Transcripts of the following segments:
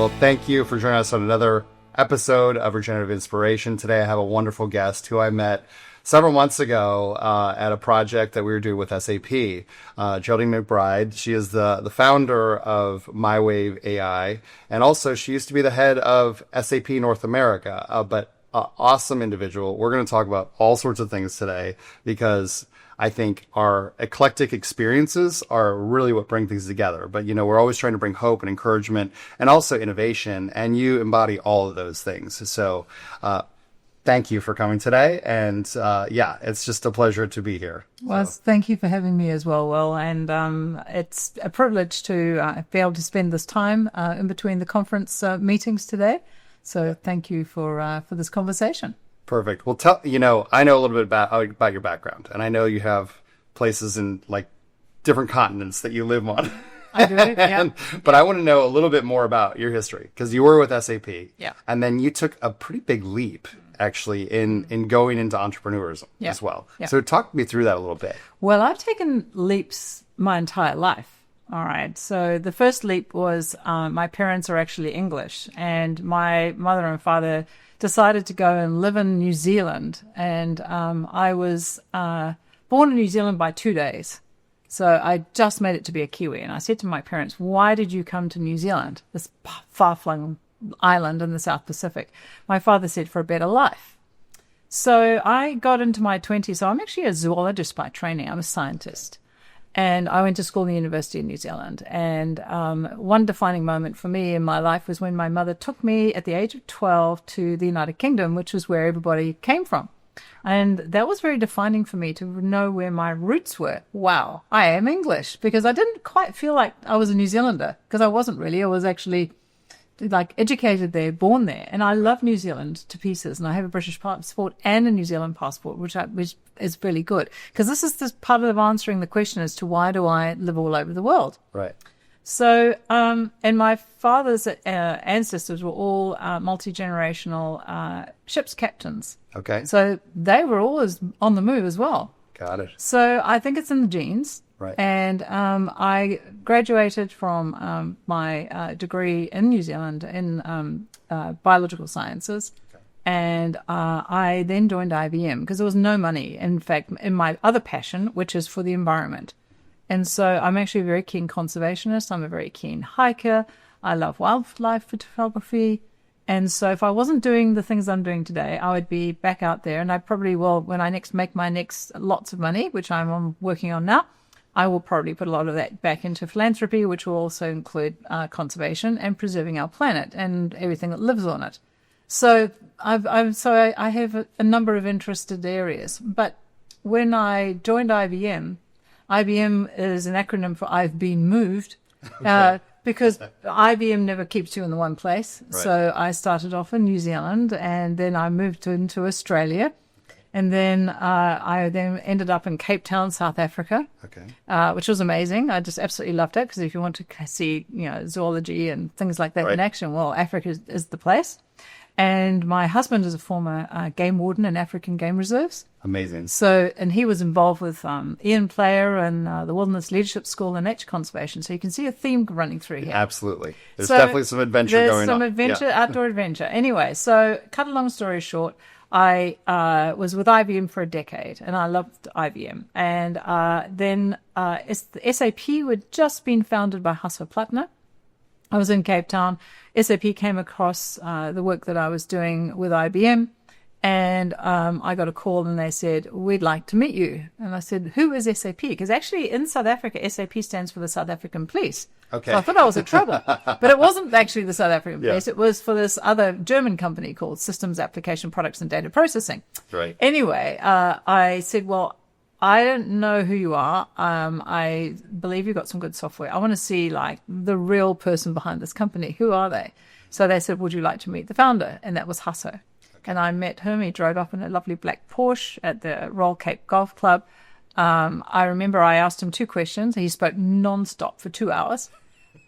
Well, thank you for joining us on another episode of Regenerative Inspiration. Today I have a wonderful guest who I met several months ago at a project that we were doing with SAP. Geraldine McBride. She is the founder of MyWave AI, and also she used to be the head of SAP North America, but awesome individual. We're going to talk about all sorts of things today because I think our eclectic experiences are really what bring things together. But, you know, we're always trying to bring hope and encouragement and also innovation, and you embody all of those things. So thank you for coming today. And yeah, it's just a pleasure to be here. Well, thank you for having me as well, Will. And it's a privilege to be able to spend this time in between the conference meetings today. So thank you for this conversation. Perfect. Well, I know a little bit about your background, and I know you have places in like different continents that you live on. I do, yeah. But I want to know a little bit more about your history, because you were with SAP, yeah, and then you took a pretty big leap, actually, in going into entrepreneurism as well. Yeah. So talk me through that a little bit. Well, I've taken leaps my entire life. All right. So the first leap was my parents are actually English, and my mother and father decided to go and live in New Zealand. And I was born in New Zealand by 2 days. So I just made it to be a Kiwi. And I said to my parents, why did you come to New Zealand, this far-flung island in the South Pacific? My father said, for a better life. So I got into my 20s. So I'm actually a zoologist by training. I'm a scientist. And I went to school in the University of New Zealand. And one defining moment for me in my life was when my mother took me at the age of 12 to the United Kingdom, which was where everybody came from. And that was very defining for me to know where my roots were. Wow, I am English, because I didn't quite feel like I was a New Zealander, because I wasn't really. I was actually like educated there, born there, and I love New Zealand to pieces. And I have a British passport and a New Zealand passport, which is really good, because this is part of answering the question as to why do I live all over the world. Right. So, and my father's ancestors were all multi-generational ship's captains. Okay. So they were always on the move as well. Got it. So I think it's in the genes. Right. And I graduated from my degree in New Zealand in biological sciences. Okay. And I then joined IBM because there was no money, in fact, in my other passion, which is for the environment. And so I'm actually a very keen conservationist. I'm a very keen hiker. I love wildlife photography. And so if I wasn't doing the things I'm doing today, I would be back out there. And I probably will, when I next make my next lots of money, which I'm working on now, I will probably put a lot of that back into philanthropy, which will also include conservation and preserving our planet and everything that lives on it. So I have a number of interested areas. But when I joined IBM, IBM is an acronym for I've been moved, because IBM never keeps you in the one place. Right. So I started off in New Zealand, and then I moved into Australia. And then I ended up in Cape Town, South Africa, which was amazing. I just absolutely loved it, because if you want to see, zoology and things like that in action, well, Africa is the place. And my husband is a former game warden in African game reserves. Amazing. So, and he was involved with Ian Player and the Wilderness Leadership School and Nature Conservation. So you can see a theme running through here. Absolutely. There's definitely some adventure going on. There's some adventure, outdoor adventure. Anyway, so cut a long story short, I was with IBM for a decade, and I loved IBM. And then SAP had just been founded by Hasso Plattner. I was in Cape Town. SAP came across the work that I was doing with IBM, and I got a call, and they said, we'd like to meet you. And I said, who is SAP? Because actually in South Africa, SAP stands for the South African Police. Okay. So I thought I was in trouble. But it wasn't actually the South African Police. It was for this other German company called Systems, Application, Products and Data Processing. Right. Anyway, I said, well, I don't know who you are. I believe you've got some good software. I want to see like the real person behind this company. Who are they? So they said, would you like to meet the founder? And that was Hasso. Okay. And I met him. He drove up in a lovely black Porsche at the Royal Cape Golf Club. I remember I asked him 2 questions. He spoke non-stop for 2 hours,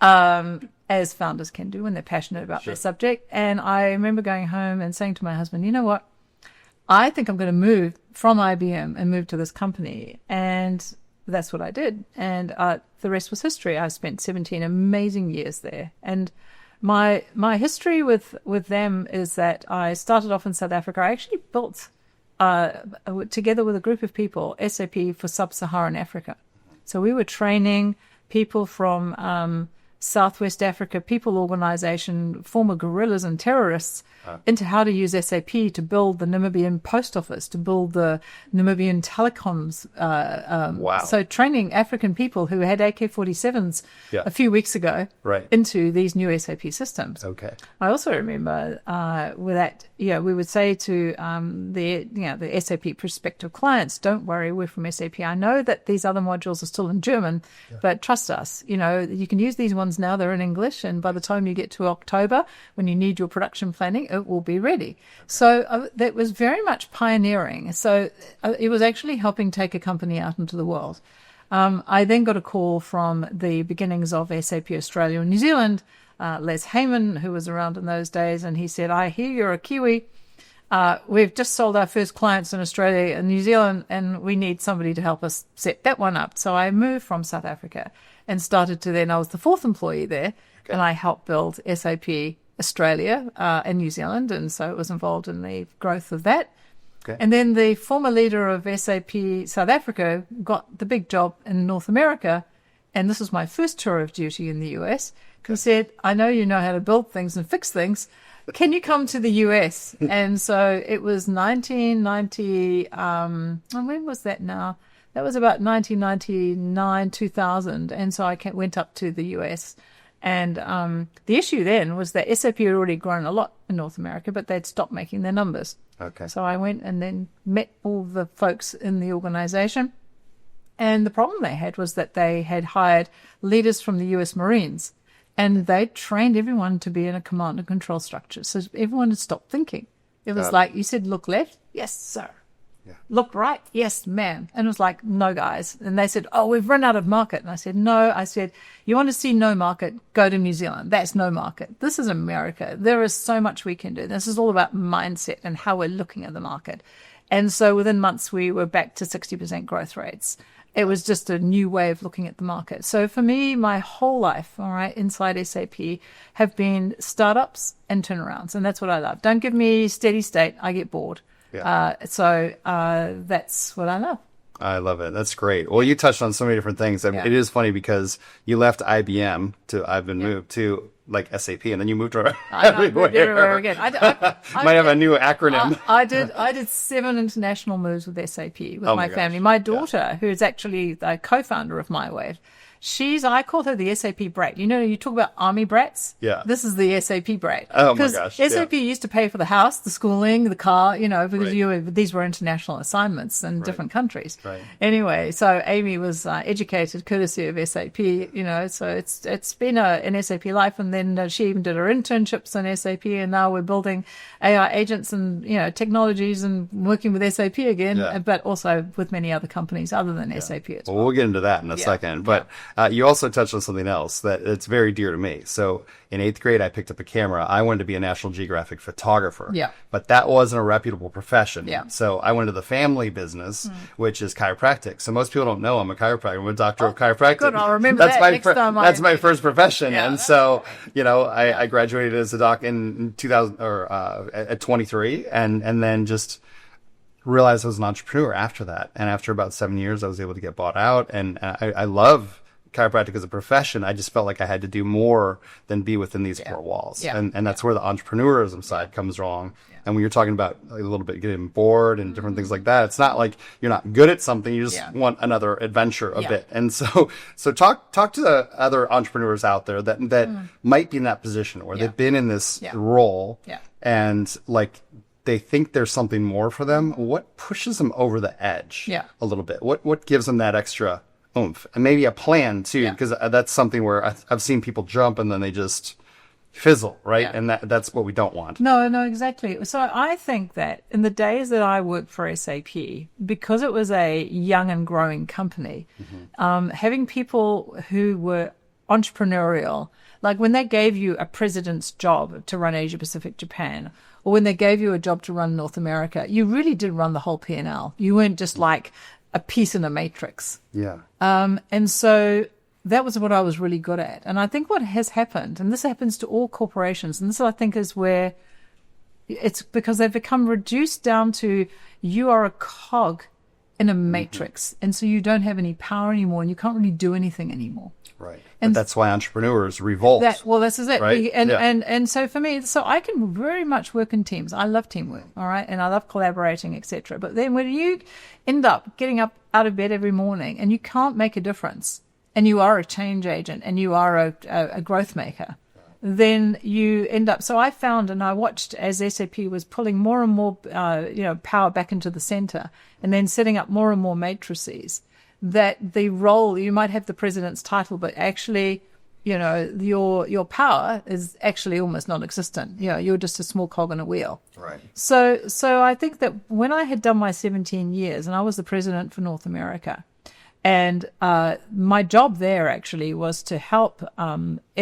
as founders can do when they're passionate about their subject. And I remember going home and saying to my husband, you know what? I think I'm going to move from IBM and move to this company. And that's what I did. And the rest was history. I spent 17 amazing years there. And My history with them is that I started off in South Africa. I actually built together with a group of people SAP for sub-Saharan Africa. So we were training people from Southwest Africa, People Organization, former guerrillas and terrorists, into how to use SAP to build the Namibian post office, to build the Namibian telecoms. Wow. So training African people who had AK-47s a few weeks ago into these new SAP systems. Okay. I also remember with that, we would say to the SAP prospective clients, don't worry, we're from SAP. I know that these other modules are still in German, but trust us, you can use these ones now, they're in English, and by the time you get to October, when you need your production planning, it will be ready. So that was very much pioneering. So it was actually helping take a company out into the world. I then got a call from the beginnings of SAP Australia and New Zealand, Les Heyman, who was around in those days, and he said, I hear you're a Kiwi. We've just sold our first clients in Australia and New Zealand, and we need somebody to help us set that one up. So I moved from South Africa and started to then, I was the fourth employee there, and I helped build SAP Australia and New Zealand, and so it was involved in the growth of that. Okay. And then the former leader of SAP South Africa got the big job in North America, and this was my first tour of duty in the US, and said, I know you know how to build things and fix things. Can you come to the US? And so it was 1990, when was that now? That was about 1999, 2000. And so I went up to the US. And the issue then was that SAP had already grown a lot in North America, but they'd stopped making their numbers. Okay. So I went and then met all the folks in the organization. And the problem they had was that they had hired leaders from the US Marines. And they trained everyone to be in a command and control structure. So everyone had stopped thinking. It was like, you said, look left? Yes, sir. Yeah. Look right? Yes, ma'am. And it was like, no, guys. And they said, oh, we've run out of market. And I said, no. I said, you want to see no market? Go to New Zealand. That's no market. This is America. There is so much we can do. This is all about mindset and how we're looking at the market. And so within months, we were back to 60% growth rates. It was just a new way of looking at the market. So for me, my whole life, all right, inside SAP have been startups and turnarounds. And that's what I love. Don't give me steady state. I get bored. Yeah. So that's what I love. I love it. That's great. Well, you touched on so many different things. I mean, it is funny because you left IBM to I've been moved to like SAP, and then you moved around everywhere again. I might have a new acronym. I did 7 international moves with SAP with my family. My daughter, who is actually the co-founder of MyWave, I call her the SAP brat. You talk about army brats? Yeah. This is the SAP brat. Oh my gosh. Because SAP used to pay for the house, the schooling, the car, because these were international assignments in different countries. Right. Anyway, so Amy was educated courtesy of SAP, so it's been an SAP life. And then she even did her internships in SAP, and now we're building AI agents and, technologies and working with SAP again, but also with many other companies other than SAP as well. Well, we'll get into that in a second. But you also touched on something else that it's very dear to me. So in 8th grade, I picked up a camera. I wanted to be a National Geographic photographer. Yeah. But that wasn't a reputable profession. Yeah. So I went to the family business, which is chiropractic. So most people don't know I'm a chiropractor. I'm a doctor of chiropractic. Good. I'll remember that's my first profession. Yeah. And so, I graduated as a doc in 2000 or at 23 and then just realized I was an entrepreneur after that. And after about 7 years, I was able to get bought out. And I love chiropractic as a profession. I just felt like I had to do more than be within these four walls. Yeah. And that's where the entrepreneurism side comes wrong. Yeah. And when you're talking about a little bit getting bored and different things like that, it's not like you're not good at something. You just want another adventure a bit. And so talk to the other entrepreneurs out there that might be in that position where they've been in this role and like they think there's something more for them. What pushes them over the edge a little bit? What gives them that extra oomph, and maybe a plan too, because that's something where I've seen people jump and then they just fizzle, right? And that's what we don't want. No, exactly. So I think that in the days that I worked for SAP, because it was a young and growing company, having people who were entrepreneurial, like when they gave you a president's job to run Asia Pacific Japan, or when they gave you a job to run North America, you really did run the whole P&L. You weren't just like a piece in a matrix. Yeah. And so that was what I was really good at. And I think what has happened, and this happens to all corporations, and this I think is where it's because they've become reduced down to you are a cog in a matrix. And so you don't have any power anymore and you can't really do anything anymore. Right. And but that's why entrepreneurs revolt. This is it. Right? And so for me, so I can very much work in teams. I love teamwork. All right. And I love collaborating, etc. But then when you end up getting up out of bed every morning and you can't make a difference and you are a change agent and you are a growth maker, then you end up. So I found, and I watched as SAP was pulling more and more, power back into the center, and then setting up more and more matrices. That the role, you might have the president's title, but actually, your power is actually almost non-existent. You're just a small cog in a wheel. Right. So I think that when I had done my 17 years, and I was the president for North America. And my job there actually was to help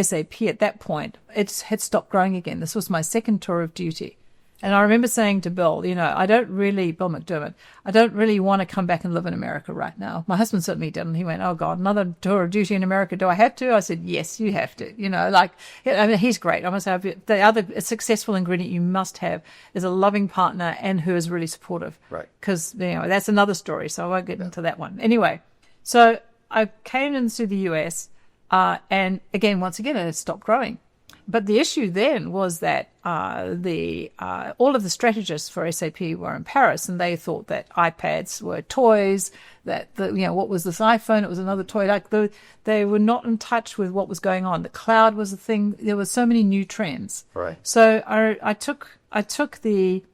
SAP at that point. It had stopped growing again. This was my second tour of duty. And I remember saying to Bill, Bill McDermott, I don't really want to come back and live in America right now. My husband certainly didn't. He went, oh God, another tour of duty in America. Do I have to? I said, yes, you have to. He's great. I must have the other successful ingredient you must have is a loving partner and who is really supportive. Right. Because, that's another story. So I won't get into that one. Anyway. So I came into the US, and once again, it had stopped growing. But the issue then was that all of the strategists for SAP were in Paris, and they thought that iPads were toys. That what was this iPhone? It was another toy. They were not in touch with what was going on. The cloud was a thing. There were so many new trends. Right. So I took the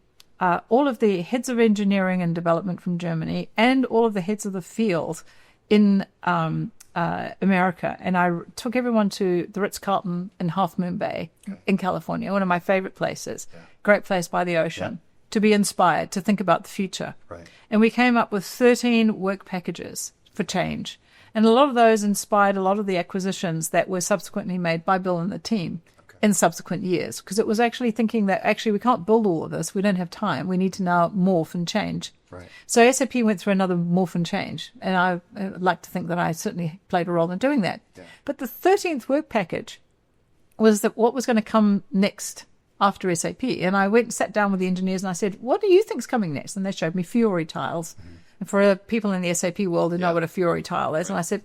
all of the heads of engineering and development from Germany and all of the heads of the field in America, and I took everyone to the Ritz-Carlton in Half Moon Bay in California, one of my favorite places, great place by the ocean, to be inspired, to think about the future. Right. And we came up with 13 work packages for change, and a lot of those inspired a lot of the acquisitions that were subsequently made by Bill and the team in subsequent years, because it was actually thinking that actually we can't build all of this, we don't have time, we need to now morph and change. Right. So SAP went through another morph and change, and I like to think that I certainly played a role in doing that. Yeah. But the 13th work package was that what was going to come next after SAP, and I went and sat down with the engineers and I said, what do you think's coming next? And they showed me Fiori tiles. Mm-hmm. And for people in the SAP world who know what a Fiori tile is, and I said,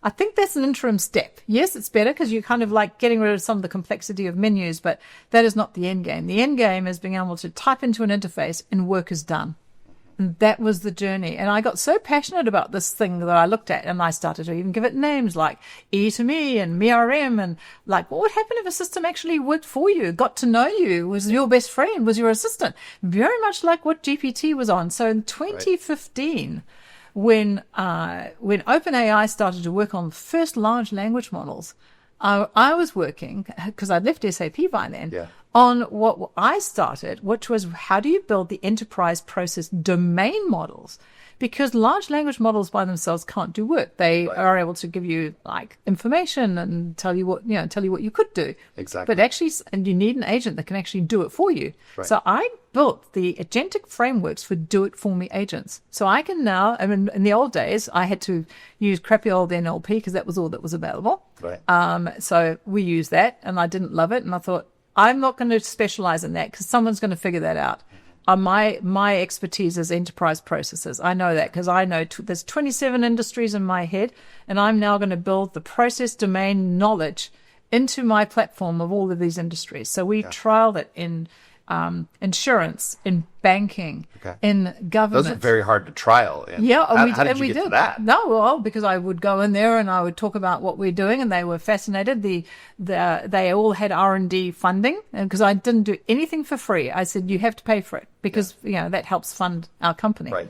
I think that's an interim step. Yes, it's better because you're kind of like getting rid of some of the complexity of menus, but that is not the end game. The end game is being able to type into an interface and work is done. And that was the journey. And I got so passionate about this thing that I looked at, and I started to even give it names like E2Me and MRM, and like, what would happen if a system actually worked for you, got to know you, was your best friend, was your assistant? Very much like what GPT was on. So in 2015, when OpenAI started to work on the first large language models, I was working, because I'd left SAP by then, on what I started, which was how do you build the enterprise process domain models? Because large language models by themselves can't do work. They are able to give you like information and tell you what you could do. Exactly. But actually, and you need an agent that can actually do it for you. Right. So I built the agentic frameworks for do-it-for-me agents. So I can now, I mean, in the old days, I had to use crappy old NLP because that was all that was available. Right. So we used that, and I didn't love it. And I thought, I'm not going to specialize in that because someone's going to figure that out. My expertise is enterprise processes. I know that because I know there's 27 industries in my head, and I'm now going to build the process domain knowledge into my platform of all of these industries. So we trialed it in insurance, in banking, in government. Those are very hard to trial. How did you get to that? No, well, because I would go in there and I would talk about what we're doing, and they were fascinated. They all had R&D funding, and because I didn't do anything for free, I said you have to pay for it because that helps fund our company. Right.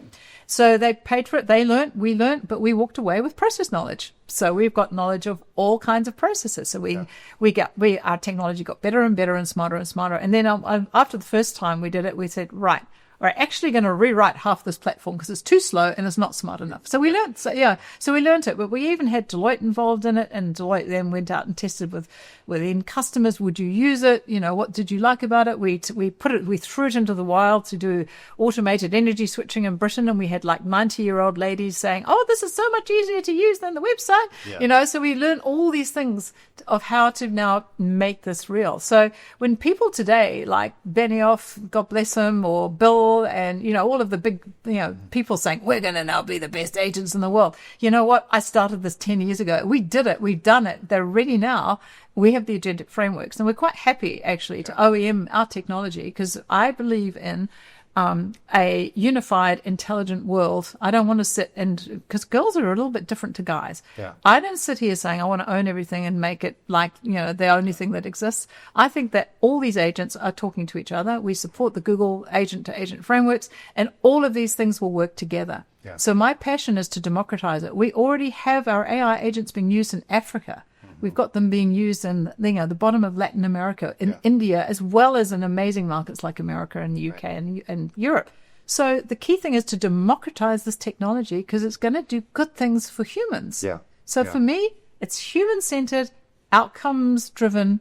So they paid for it. They learned, we learned, but we walked away with process knowledge. So we've got knowledge of all kinds of processes. So our technology got better and better and smarter and smarter. And then after the first time we did it, we said, right, are actually going to rewrite half this platform because it's too slow and it's not smart enough. So we learned, so we learned it, but we even had Deloitte involved in it, and Deloitte then went out and tested with end customers. Would you use it? What did you like about it? We threw it into the wild to do automated energy switching in Britain, and we had like 90-year-old ladies saying, "Oh, this is so much easier to use than the website." So we learned all these things of how to now make this real. So when people today like Benioff, God bless him, or Bill, and all of the big people saying we're going to now be the best agents in the world, you know what? I started this 10 years ago. We did it. We've done it. They're ready now. We have the agentic frameworks, and we're quite happy actually to OEM our technology, because I believe in a unified, intelligent world. I don't want to sit because girls are a little bit different to guys. Yeah. I don't sit here saying I want to own everything and make it like, the only thing that exists. I think that all these agents are talking to each other. We support the Google agent to agent frameworks, and all of these things will work together. Yeah. So my passion is to democratize it. We already have our AI agents being used in Africa. We've got them being used in the bottom of Latin America, in India, as well as in amazing markets like America and the UK and Europe. So the key thing is to democratize this technology, because it's going to do good things for humans. Yeah. So for me, it's human-centered, outcomes-driven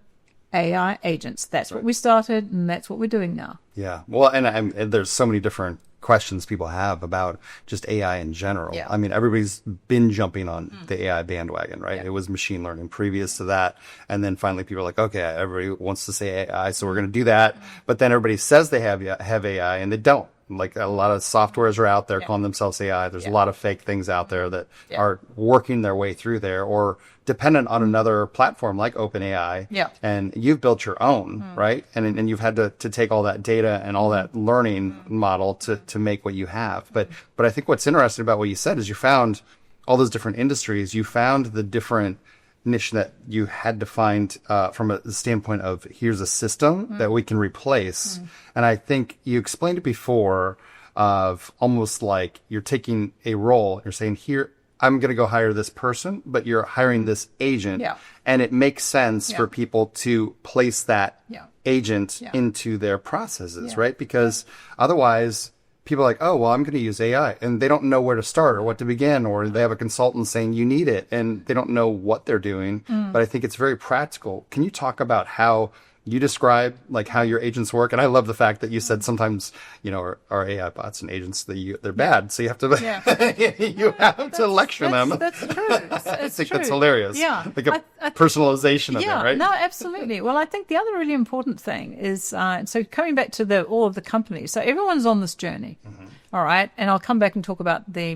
AI agents. That's what we started, and that's what we're doing now. Yeah. Well, and there's so many different questions people have about just AI in general. Yeah. I mean, everybody's been jumping on the AI bandwagon, right? Yeah. It was machine learning previous to that. And then finally people are like, okay, everybody wants to say AI, so we're going to do that. But then everybody says they have AI and they don't. Like a lot of softwares are out there calling themselves AI. There's a lot of fake things out there that are working their way through there, or dependent on another platform like OpenAI. Yeah. And you've built your own, right? And you've had to take all that data and all that learning model to make what you have. But I think what's interesting about what you said is you found all those different industries. You found the different niche that you had to find from a standpoint of here's a system that we can replace. And I think you explained it before of almost like you're taking a role, you're saying here, I'm going to go hire this person, but you're hiring this agent. Yeah. And it makes sense for people to place that agent into their processes, right? Because otherwise people are like, oh, well, I'm going to use AI, and they don't know where to start or what to begin, or they have a consultant saying you need it and they don't know what they're doing. But I think it's very practical. Can you talk about how you describe like how your agents work? And I love the fact that you said sometimes, our AI bots and agents, they're bad. So you have to, you have to lecture them. That's true. I think that's hilarious. Yeah. Like a personalization of it, right? No, absolutely. Well, I think the other really important thing is, so coming back to all of the companies, so everyone's on this journey. All right. And I'll come back and talk about the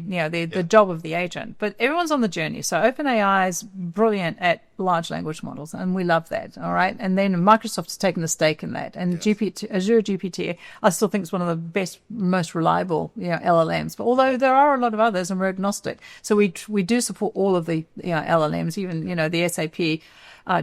job of the agent, but everyone's on the journey. So OpenAI is brilliant at large language models, and we love that. All right. And then Microsoft has taken a stake in that, and Azure GPT, I still think is one of the best, most reliable, LLMs, but although there are a lot of others, and we're agnostic. So we do support all of the LLMs, even, the SAP,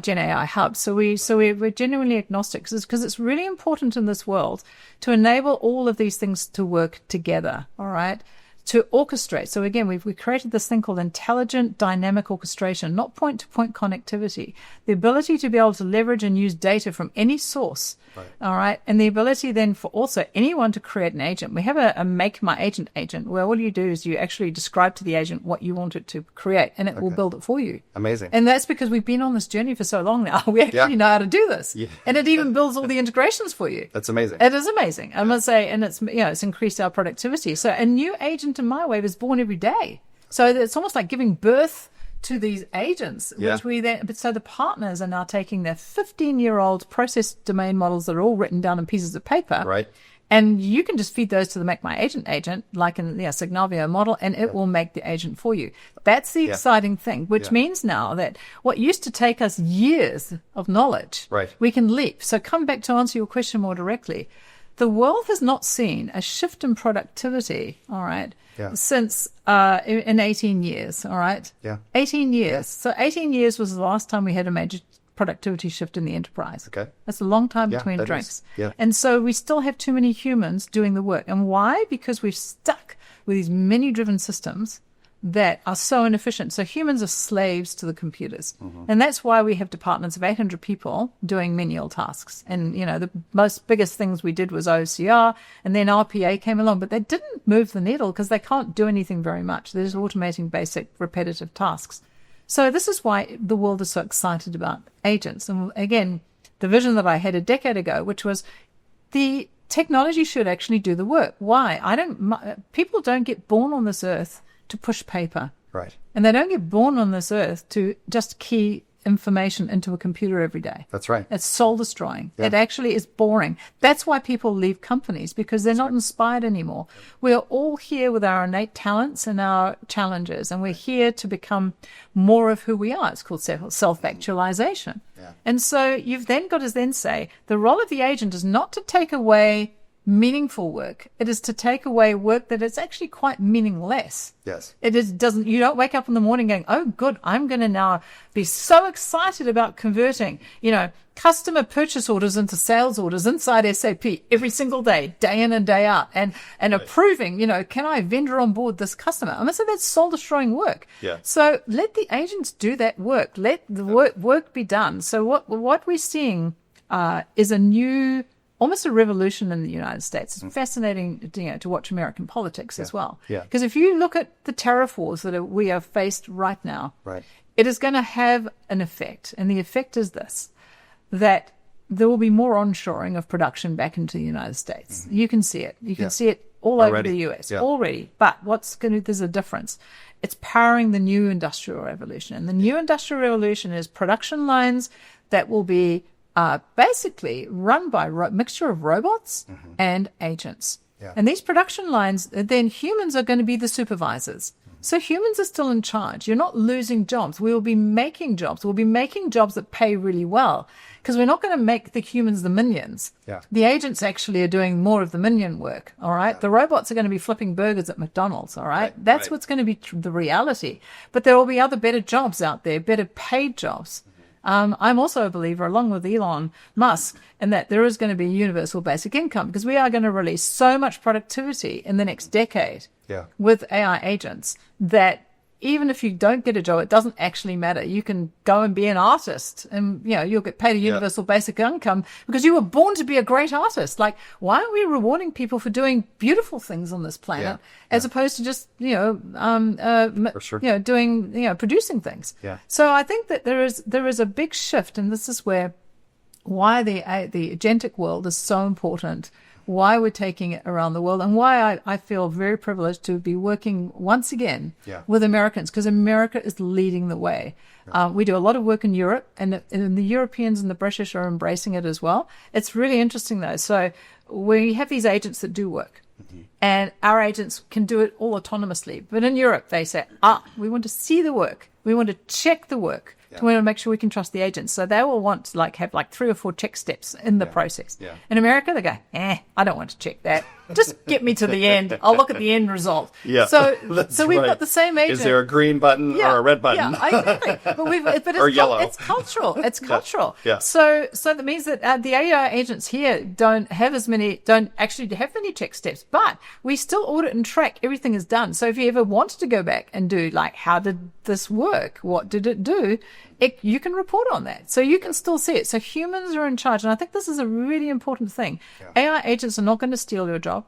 Gen AI hub. So we're genuinely agnostic, because it's really important in this world to enable all of these things to work together. All right. To orchestrate. So again, we created this thing called intelligent dynamic orchestration, not point-to-point connectivity. The ability to be able to leverage and use data from any source. Right. All right. And the ability then for also anyone to create an agent. We have a make my agent where all you do is you actually describe to the agent what you want it to create, and it will build it for you. Amazing. And that's because we've been on this journey for so long now. We actually know how to do this. Yeah. And it even builds all the integrations for you. That's amazing. It is amazing. I must say, and it's increased our productivity. So a new agent in MyWave is born every day. So it's almost like giving birth to these agents, which we then, but so the partners are now taking their 15-year-old process domain models that are all written down on pieces of paper. Right. And you can just feed those to the Make My Agent, like in the Signavio model, and it will make the agent for you. That's the exciting thing, which means now that what used to take us years of knowledge, we can leap. So come back to answer your question more directly. The world has not seen a shift in productivity, all right, since in 18 years, all right? Yeah. 18 years. Yeah. So 18 years was the last time we had a major productivity shift in the enterprise. Okay. That's a long time between drinks. Yeah. And so we still have too many humans doing the work. And why? Because we've stuck with these many driven systems that are so inefficient. So humans are slaves to the computers. And that's why we have departments of 800 people doing menial tasks. And, the most biggest things we did was OCR, and then RPA came along, but they didn't move the needle because they can't do anything very much. They're just automating basic repetitive tasks. So this is why the world is so excited about agents. And again, the vision that I had a decade ago, which was the technology should actually do the work. Why? People don't get born on this earth to push paper. Right. And they don't get born on this earth to just key information into a computer every day. That's right. It's soul destroying. Yeah. It actually is boring. That's why people leave companies, because they're not inspired anymore. We are all here with our innate talents and our challenges, and we're here to become more of who we are. It's called self-actualization. Yeah. And so you've then got to then say the role of the agent is not to take away meaningful work. It is to take away work that is actually quite meaningless. Yes. You don't wake up in the morning going, oh, good, I'm going to now be so excited about converting, customer purchase orders into sales orders inside SAP every single day in and day out, and approving, can I vendor on board this customer? I mean, so that's soul destroying work. Yeah. So let the agents do that work. Let the work be done. So what we're seeing is almost a revolution in the United States. It's fascinating, to watch American politics as well. Yeah. Because if you look at the tariff wars that we are faced right now, right, it is going to have an effect. And the effect is this, that there will be more onshoring of production back into the United States. You can see it. You can see it all over the US already. But there's a difference. It's powering the new industrial revolution. And the new industrial revolution is production lines that will be basically run by a mixture of robots and agents. Yeah. And these production lines, then humans are going to be the supervisors. So humans are still in charge. You're not losing jobs. We will be making jobs. We'll be making jobs that pay really well, because we're not going to make the humans the minions. Yeah. The agents actually are doing more of the minion work, all right? Yeah. The robots are going to be flipping burgers at McDonald's, all right? That's what's going to be the reality. But there will be other better jobs out there, better paid jobs. I'm also a believer, along with Elon Musk, in that there is going to be universal basic income, because we are going to release so much productivity in the next decade with AI agents that even if you don't get a job, it doesn't actually matter. You can go and be an artist, and you'll get paid a universal basic income because you were born to be a great artist. Like, why aren't we rewarding people for doing beautiful things on this planet as opposed to just doing producing things? Yeah. So I think that there is a big shift, and this is why the agentic world is so important. Why we're taking it around the world, and why I feel very privileged to be working once again with Americans, because America is leading the way. We do a lot of work in Europe, and the Europeans and the British are embracing it as well. It's really interesting, though. So we have these agents that do work, and our agents can do it all autonomously. But in Europe, they say, we want to see the work. We want to check the work. We want to make sure we can trust the agents. So they will want to have 3 or 4 check steps in the process. Yeah. In America, they go, I don't want to check that. Just get me to the end. I'll look at the end result. Yeah. So we've got the same agent. Is there a green button or a red button? Yeah, exactly. But it's or yellow. It's cultural. It's cultural. Yeah. So that means that the AI agents here don't actually have many check steps, but we still audit and track everything is done. So if you ever wanted to go back and do how did this work? What did it do? You can report on that. So you can still see it. So humans are in charge. And I think this is a really important thing. Yeah. AI agents are not going to steal your job.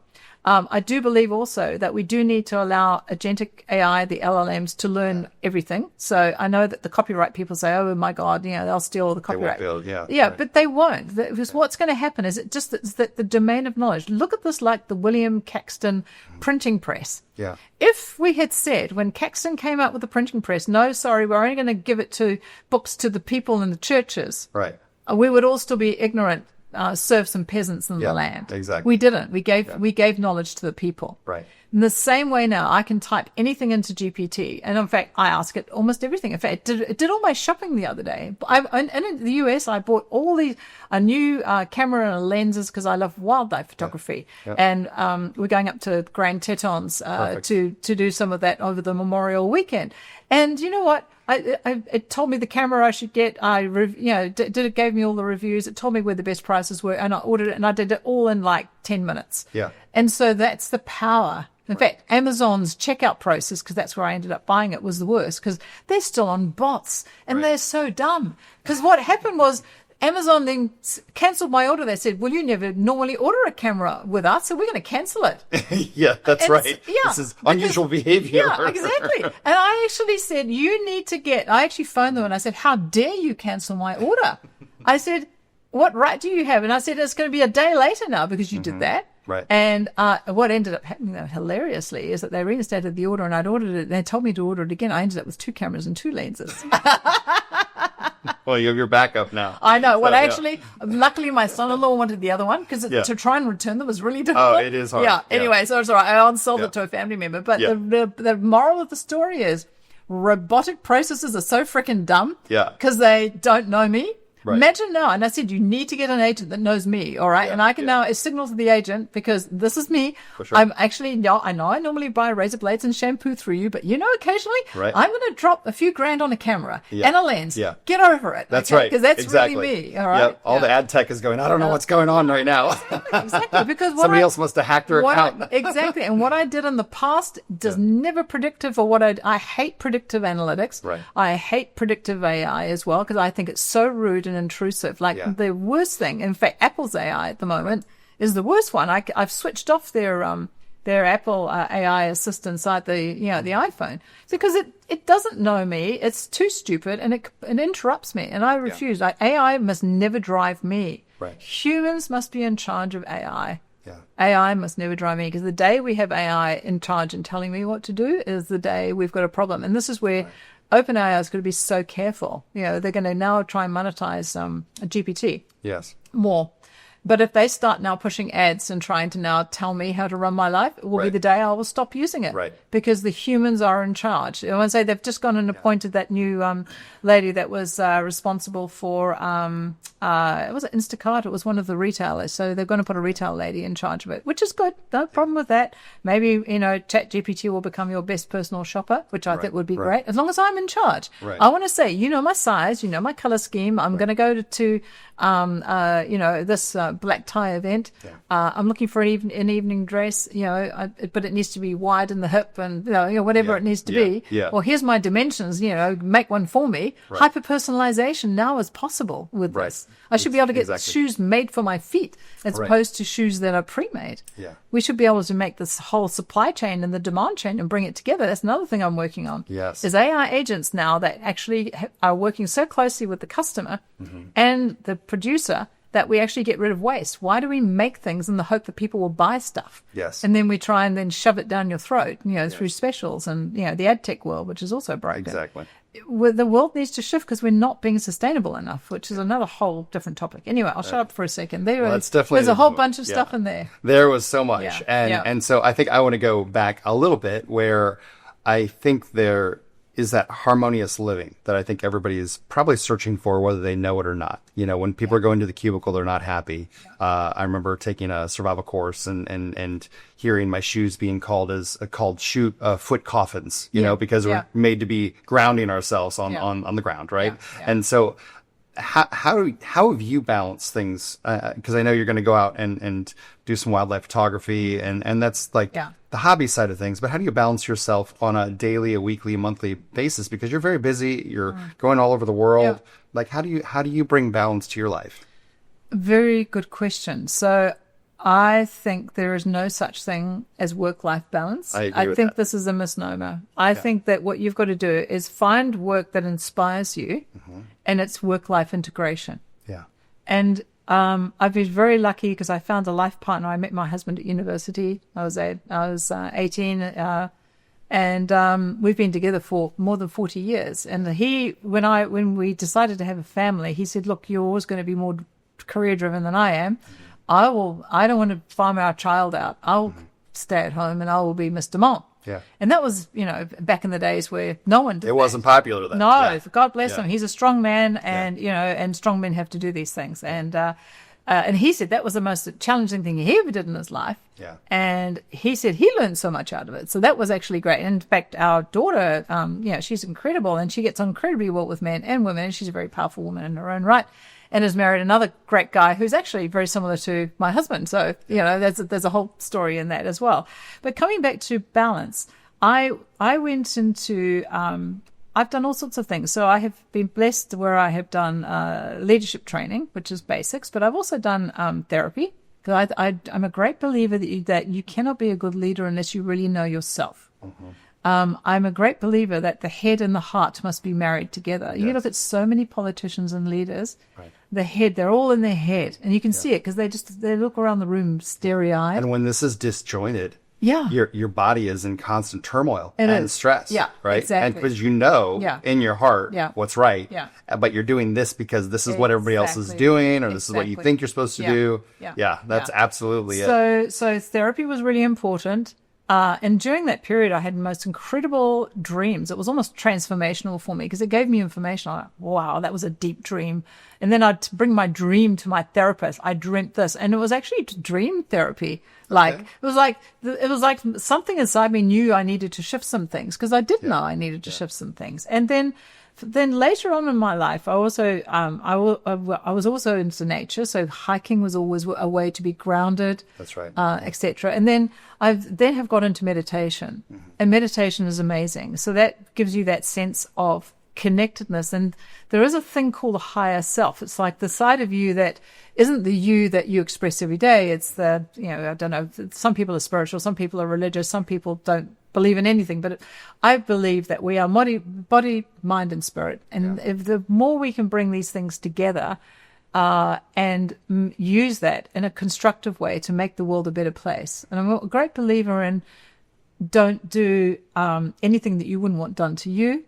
I do believe also that we do need to allow agentic AI, the LLMs, to learn everything. So I know that the copyright people say, oh my God, they'll steal all the copyright. They won't build, but they won't. Because what's going to happen is that the domain of knowledge. Look at this like the William Caxton printing press. Yeah. If we had said when Caxton came out with the printing press, no, sorry, we're only going to give it to books to the people in the churches. Right. We would all still be ignorant. Serfs and peasants in the land. Exactly. We didn't. We gave knowledge to the people. Right. In the same way now, I can type anything into GPT, and in fact, I ask it almost everything. In fact, it did all my shopping the other day. And in the US, I bought all these new camera lenses because I love wildlife photography, and we're going up to Grand Tetons to do some of that over the Memorial Weekend. And you know what? It told me the camera I should get. It gave me all the reviews. It told me where the best prices were, and I ordered it, and I did it all in 10 minutes. Yeah. And so that's the power In fact, Amazon's checkout process, because that's where I ended up buying it, was the worst because they're still on bots and they're so dumb. Because what happened was Amazon then cancelled my order. They said, well, you never normally order a camera with us, so we're going to cancel it. Yeah, that's right. Yeah, this is unusual behavior. Yeah, exactly. And I actually said, you need to I actually phoned them and I said, how dare you cancel my order? I said, what right do you have? And I said, it's going to be a day later now because you did that. Right. And what ended up happening, though, hilariously, is that they reinstated the order and I'd ordered it. They told me to order it again. I ended up with 2 cameras and 2 lenses. Well, you have your backup now. I know. Well, So, actually, luckily, my son-in-law wanted the other one because to try and return them was really difficult. Oh, it is hard. Yeah. Anyway, so it's all right. I unsold it to a family member. But Yeah. the moral of the story is robotic processes are so freaking dumb. Yeah. Because they don't know me. Right. Imagine now, and I said, you need to get an agent that knows me, all right? Yeah, and I can yeah. now signal to the agent because this is me. For sure. I'm actually, I know I normally buy razor blades and shampoo through you, but occasionally Right. I'm going to drop a few grand on a camera Yeah. and a lens. Yeah. Get over it. That's okay? right. Because that's exactly. really me, all right? Yep. All the ad tech is going, I don't know what's going on right now. Exactly, because Somebody else must have hacked her account. Exactly, and what I did in the past does never predictive, or what I hate predictive analytics. Right. I hate predictive AI as well because I think it's so rude and intrusive. Like the worst thing, in fact, Apple's AI at the moment is the worst one. I've switched off their Apple AI assistant inside the iPhone because it doesn't know me. It's too stupid and it interrupts me, and I refuse. AI must never drive me. Right. Humans must be in charge of AI. Yeah. AI must never drive me because the day we have AI in charge and telling me what to do is the day we've got a problem. And this is where OpenAI is going to be so careful. They're going to now try and monetize GPT Yes. more. But if they start now pushing ads and trying to now tell me how to run my life, it will be Right. the day I will stop using it. Right. Because the humans are in charge. I want to say they've just gone and appointed that new lady that was responsible for, was it Instacart? It was one of the retailers. So they're going to put a retail lady in charge of it, which is good. No problem with that. Maybe, ChatGPT will become your best personal shopper, which I think would be great, as long as I'm in charge. Right. I want to say, my size, my color scheme. I'm going to go to this black tie event. I'm looking for an evening dress, but it needs to be wide in the hip and whatever it needs to be. Yeah. Well, here's my dimensions. Make one for me. Hyper personalization now is possible with this. I should be able to get shoes made for my feet as opposed to shoes that are pre-made. Yeah. We should be able to make this whole supply chain and the demand chain and bring it together. That's another thing I'm working on. Yes. Is AI agents now that actually are working so closely with the customer and the producer that we actually get rid of waste. Why do we make things in the hope that people will buy stuff? Yes. And then we try and then shove it down your throat, through specials and, the ad tech world, which is also broken. Exactly. The world needs to shift because we're not being sustainable enough, which is another whole different topic. Anyway, I'll shut up for a second. There's a whole bunch of stuff in there. There was so much. Yeah. And so I think I want to go back a little bit where I think there is that harmonious living that I think everybody is probably searching for, whether they know it or not. When people are going to the cubicle, they're not happy. I remember taking a survival course and hearing my shoes being called foot coffins, because we're made to be grounding ourselves on the ground, right? Yeah. And so how have you balanced things? Because I know you're going to go out and do some wildlife photography, and that's the hobby side of things. But how do you balance yourself on a daily, a weekly, a monthly basis? Because you're very busy, you're going all over the world. Yeah. Like, how do you bring balance to your life? Very good question. So I think there is no such thing as work-life balance. I agree with think that. this is a misnomer. I think that what you've got to do is find work that inspires you, and it's work-life integration. Yeah. And I've been very lucky because I found a life partner. I met my husband at university. I was 18, and we've been together for more than 40 years. And when we decided to have a family, he said, "Look, you're always going to be more career-driven than I am. I don't want to farm our child out. I'll stay at home and I will be Mr. Mom." Yeah. And that was, back in the days where no one did It wasn't popular then. No, Yeah. God bless him. He's a strong man, and and strong men have to do these things. And he said that was the most challenging thing he ever did in his life. Yeah. And he said he learned so much out of it. So that was actually great. In fact, our daughter, she's incredible, and she gets on incredibly well with men and women. And she's a very powerful woman in her own right. and has married another great guy who's actually very similar to my husband. So, there's a whole story in that as well. But coming back to balance, I went into, I've done all sorts of things. So I have been blessed where I have done leadership training, which is basics, but I've also done therapy. Because I'm a great believer that you cannot be a good leader unless you really know yourself. I'm a great believer that the head and the heart must be married together. You look at so many politicians and leaders, the head, they're all in their head. And you can see it because they look around the room starry-eyed. And when this is disjointed, yeah, your body is in constant turmoil and stress. Yeah, right. Exactly. And because in your heart what's right. Yeah. But you're doing this because this is what everybody else is doing, or this is what you think you're supposed to do. Yeah. That's absolutely it. So therapy was really important. And during that period, I had the most incredible dreams. It was almost transformational for me because it gave me information. I'm like, wow, that was a deep dream. And then I'd bring my dream to my therapist. I dreamt this, and it was actually dream therapy. It was like something inside me knew I needed to shift some things because I did know I needed to shift some things. And then later on in my life, I also I was also into nature. So hiking was always a way to be grounded. That's right. Etc. And then have got into meditation, and meditation is amazing. So that gives you that sense of connectedness, and there is a thing called the higher self. It's like the side of you that isn't the you that you express every day. It's the, I don't know, some people are spiritual, some people are religious, some people don't believe in anything, but I believe that we are body, mind, and spirit. And if the more we can bring these things together and use that in a constructive way to make the world a better place. And I'm a great believer in don't do anything that you wouldn't want done to you.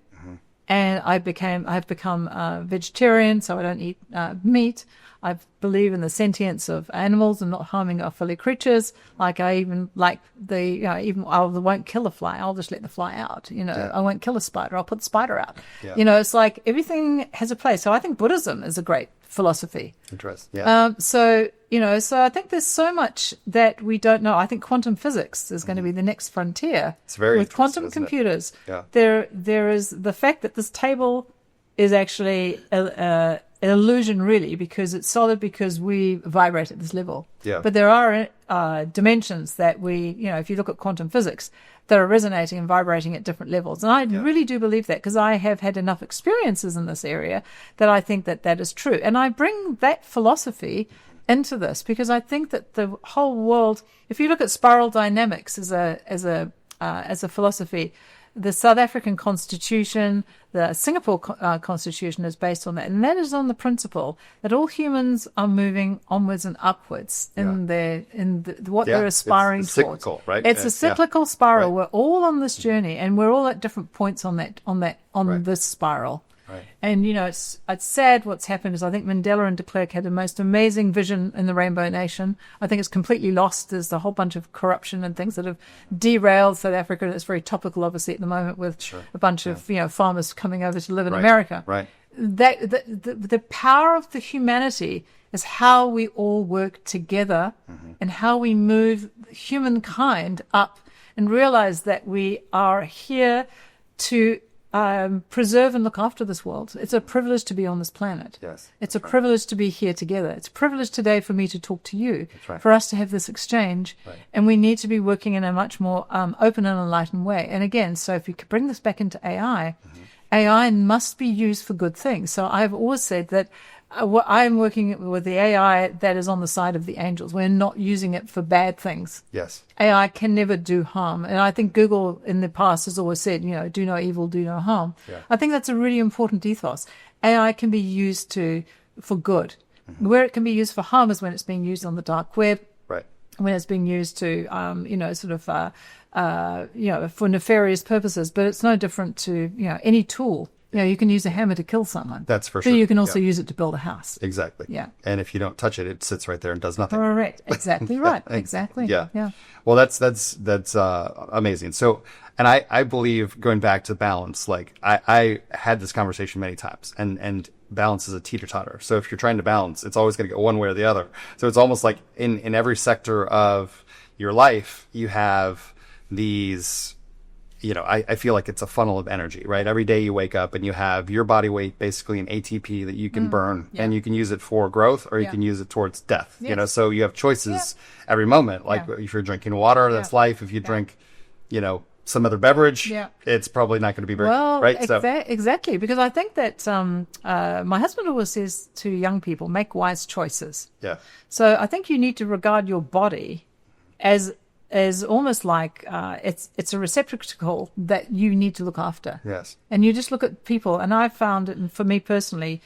And I've become vegetarian, so I don't eat meat. I believe in the sentience of animals and not harming our fellow creatures. Like I even like I won't kill a fly. I'll just let the fly out. I won't kill a spider. I'll put the spider out. Yeah. It's like everything has a place. So I think Buddhism is a great philosophy. Interesting. Yeah. So I think there's so much that we don't know. I think quantum physics is going to be the next frontier. It's very with quantum computers. Yeah. There is the fact that this table is actually an illusion, really, because it's solid because we vibrate at this level. Yeah. But there are dimensions that if you look at quantum physics, that are resonating and vibrating at different levels. And I really do believe that because I have had enough experiences in this area that I think that is true. And I bring that philosophy into this because I think that the whole world, if you look at spiral dynamics as a philosophy, the South African Constitution, the Singapore Constitution is based on that. And that is on the principle that all humans are moving onwards and upwards in what they're aspiring it's towards. Cyclical, right? It's a cyclical spiral. Right. We're all on this journey, and we're all at different points on this spiral. Right. And, it's sad what's happened is I think Mandela and de Klerk had the most amazing vision in the Rainbow Nation. I think it's completely lost. There's a whole bunch of corruption and things that have derailed South Africa. It's very topical, obviously, at the moment with a bunch of, farmers coming over to live in America. Right. The power of the humanity is how we all work together and how we move humankind up and realize that we are here to preserve and look after this world. It's a privilege to be on this planet. Yes, it's a privilege to be here together. It's a privilege today for me to talk to you, for us to have this exchange, and we need to be working in a much more open and enlightened way. And again, so if you could bring this back into AI, AI must be used for good things. So I've always said that I'm working with the AI that is on the side of the angels. We're not using it for bad things. Yes. AI can never do harm. And I think Google in the past has always said, do no evil, do no harm. Yeah. I think that's a really important ethos. AI can be used for good. Where it can be used for harm is when it's being used on the dark web. Right. When it's being used to, for nefarious purposes. But it's no different to, any tool. You can use a hammer to kill someone. That's for sure. But you can also use it to build a house. Exactly. Yeah. And if you don't touch it, it sits right there and does nothing. Correct. Exactly right. Exactly. Yeah. Yeah. Well, that's amazing. So, and I believe going back to balance, like I had this conversation many times, and balance is a teeter-totter. So if you're trying to balance, it's always going to go one way or the other. So it's almost like in every sector of your life, you have these I feel like it's a funnel of energy, right? Every day you wake up and you have your body weight basically an ATP that you can burn, and you can use it for growth, or you can use it towards death. Yes. So you have choices every moment. Like if you're drinking water, that's life. If you drink, some other beverage, it's probably not going to be very right. Exactly, because I think that my husband always says to young people, make wise choices. Yeah. So I think you need to regard your body as almost like it's a receptacle that you need to look after. Yes. And you just look at people, and I've found it, and for me personally,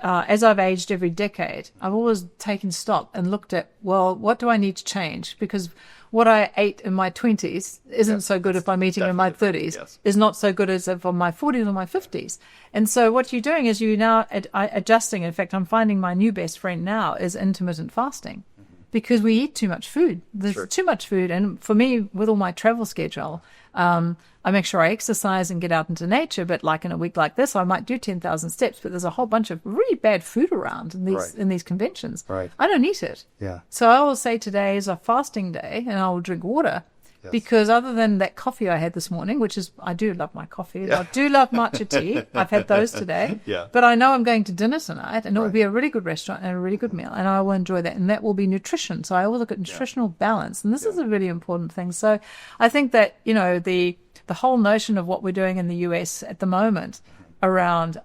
as I've aged every decade, I've always taken stock and looked at, well, what do I need to change? Because what I ate in my 20s isn't so good if I'm eating in my 30s, is not so good as if on my 40s or my 50s. And so what you're doing is you're now adjusting. In fact, I'm finding my new best friend now is intermittent fasting, because we eat too much food. There's too much food. And for me, with all my travel schedule, I make sure I exercise and get out into nature. But like in a week like this, I might do 10,000 steps, but there's a whole bunch of really bad food around in these conventions. Right. I don't eat it. Yeah. So I will say today is a fasting day, and I will drink water. Yes. Because other than that coffee I had this morning, which is, I do love my coffee. Yeah. I do love matcha tea. I've had those today. Yeah. But I know I'm going to dinner tonight, and it will be a really good restaurant and a really good meal, and I will enjoy that. And that will be nutrition. So I will look at nutritional balance. And this is a really important thing. So I think that, the whole notion of what we're doing in the US at the moment around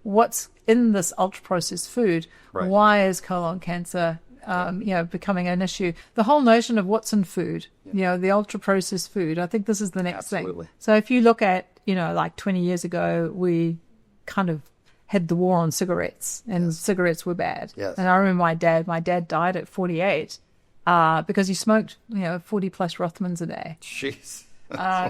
what's in this ultra-processed food, why is colon cancer becoming an issue. The whole notion of what's in food, the ultra processed food. I think this is the next thing. So if you look at, like 20 years ago, we kind of had the war on cigarettes, and cigarettes were bad. Yes. And I remember my dad died at 48 because he smoked, 40 plus Rothmans a day. Jeez.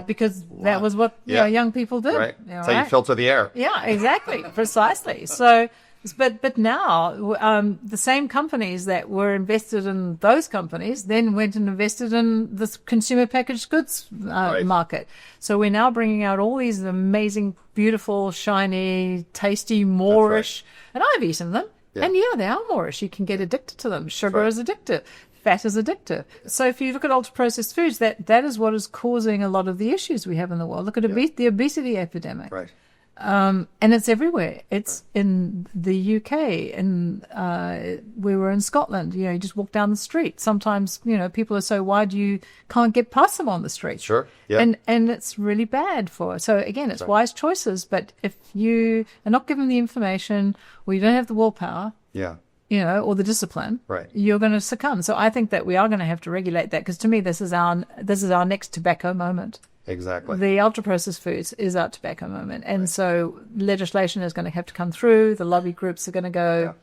Because that was what young people did. Right. That's how you filter the air. Yeah, exactly. Precisely. So, but now the same companies that were invested in those companies then went and invested in this consumer packaged goods market. So we're now bringing out all these amazing, beautiful, shiny, tasty, Moorish, and I've eaten them. Yeah. And they are Moorish. You can get addicted to them. Sugar is addictive. Fat is addictive. So if you look at ultra-processed foods, that is what is causing a lot of the issues we have in the world. Look at the obesity epidemic. Right. And it's everywhere. It's in the UK, and we were in Scotland. You just walk down the street. Sometimes, people are so wide you can't get past them on the street. Sure. Yeah. And it's really bad for. So again, it's wise choices. But if you are not given the information, or you don't have the willpower, or the discipline, you're going to succumb. So I think that we are going to have to regulate that, because to me, this is our next tobacco moment. Exactly. The ultra-processed foods is our tobacco moment. And so legislation is going to have to come through. The lobby groups are going to go,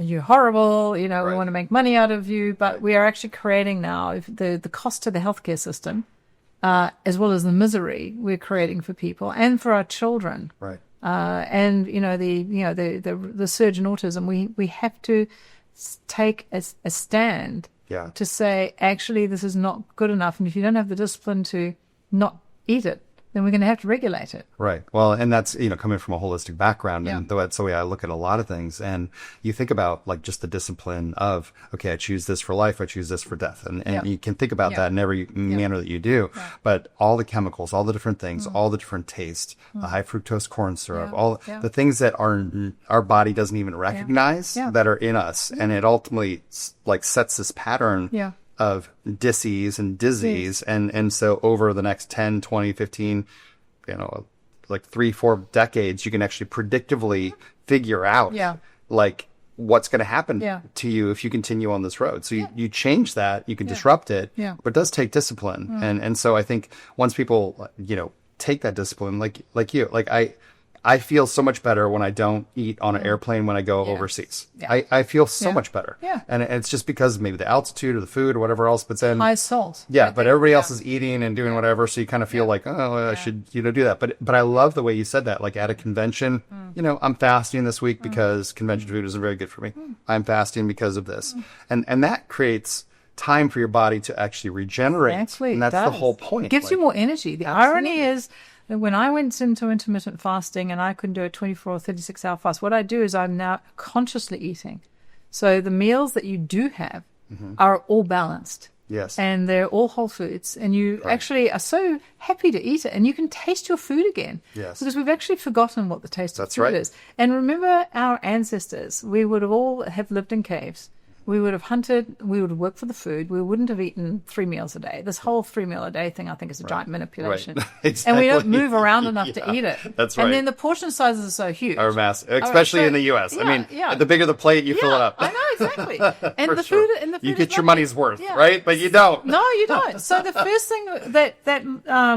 you're horrible, we want to make money out of you. But we are actually creating now the cost to the healthcare system, as well as the misery we're creating for people and for our children. Right. And, the surge in autism, we have to take a stand to say, actually, this is not good enough. And if you don't have the discipline to not eat it, then we're going to have to regulate it. Right. Well, and that's, coming from a holistic background. And that's the way I look at a lot of things. And you think about like just the discipline of, okay, I choose this for life, I choose this for death. And you can think about that in every manner that you do. Yeah. But all the chemicals, all the different things, all the different tastes, the high fructose corn syrup, all the things that our body doesn't even recognize that are in us. And it ultimately like sets this pattern of disease and disease. And so over the next 10, 20, 15, like 3-4 decades, you can actually predictively figure out like what's going to happen to you if you continue on this road. So you change that, you can disrupt it, but it does take discipline. And so I think once people, take that discipline, like you, like I feel so much better when I don't eat on an airplane when I go overseas. Yeah. I feel so much better. Yeah. And it's just because maybe the altitude or the food or whatever else, but then high salt. Yeah, but everybody else is eating and doing whatever, so you kind of feel like, I should, do that. But I love the way you said that. Like at a convention, I'm fasting this week because convention food isn't very good for me. I'm fasting because of this. And that creates time for your body to actually regenerate. Actually, and that's the whole point. It gives you more energy. The irony is, when I went into intermittent fasting and I couldn't do a 24 or 36 hour fast, what I do is I'm now consciously eating. So the meals that you do have are all balanced. Yes. And they're all whole foods. And you actually are so happy to eat it. And you can taste your food again. Yes. Because we've actually forgotten what the taste of food right. is. And remember our ancestors. We would have all have lived in caves. We would have hunted, we would have worked for the food, we wouldn't have eaten 3 meals a day. This whole 3 meal a day thing, I think, is a giant manipulation. Right. Exactly. And we don't move around enough to eat it. That's right. And then the portion sizes are so huge. Are massive, especially in the U.S. I mean, the bigger the plate, you fill it up. I know, exactly. And the sure. food, and the food you get is your lovely. money's worth, right? But you don't. No, you don't. So the first thing that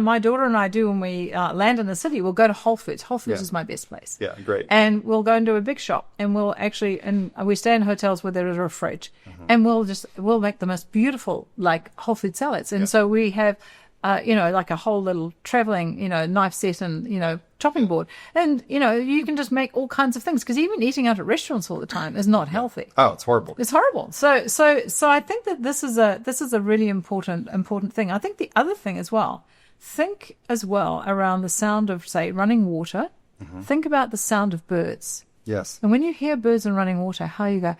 my daughter and I do when we land in the city, we'll go to Whole Foods. Whole Foods is my best place. Yeah, great. And we'll go into a big shop, and we'll actually, and we stay in hotels where there is a fridge, and we'll make the most beautiful like whole food salads. And so we have like a whole little traveling knife set and chopping board, and you can just make all kinds of things, because even eating out at restaurants all the time is not healthy. Oh, it's horrible. It's horrible. So I think that this is a really important thing. I think the other thing as well, think as well around the sound of, say, running water. Think about the sound of birds. Yes. And when you hear birds and running water, how you go,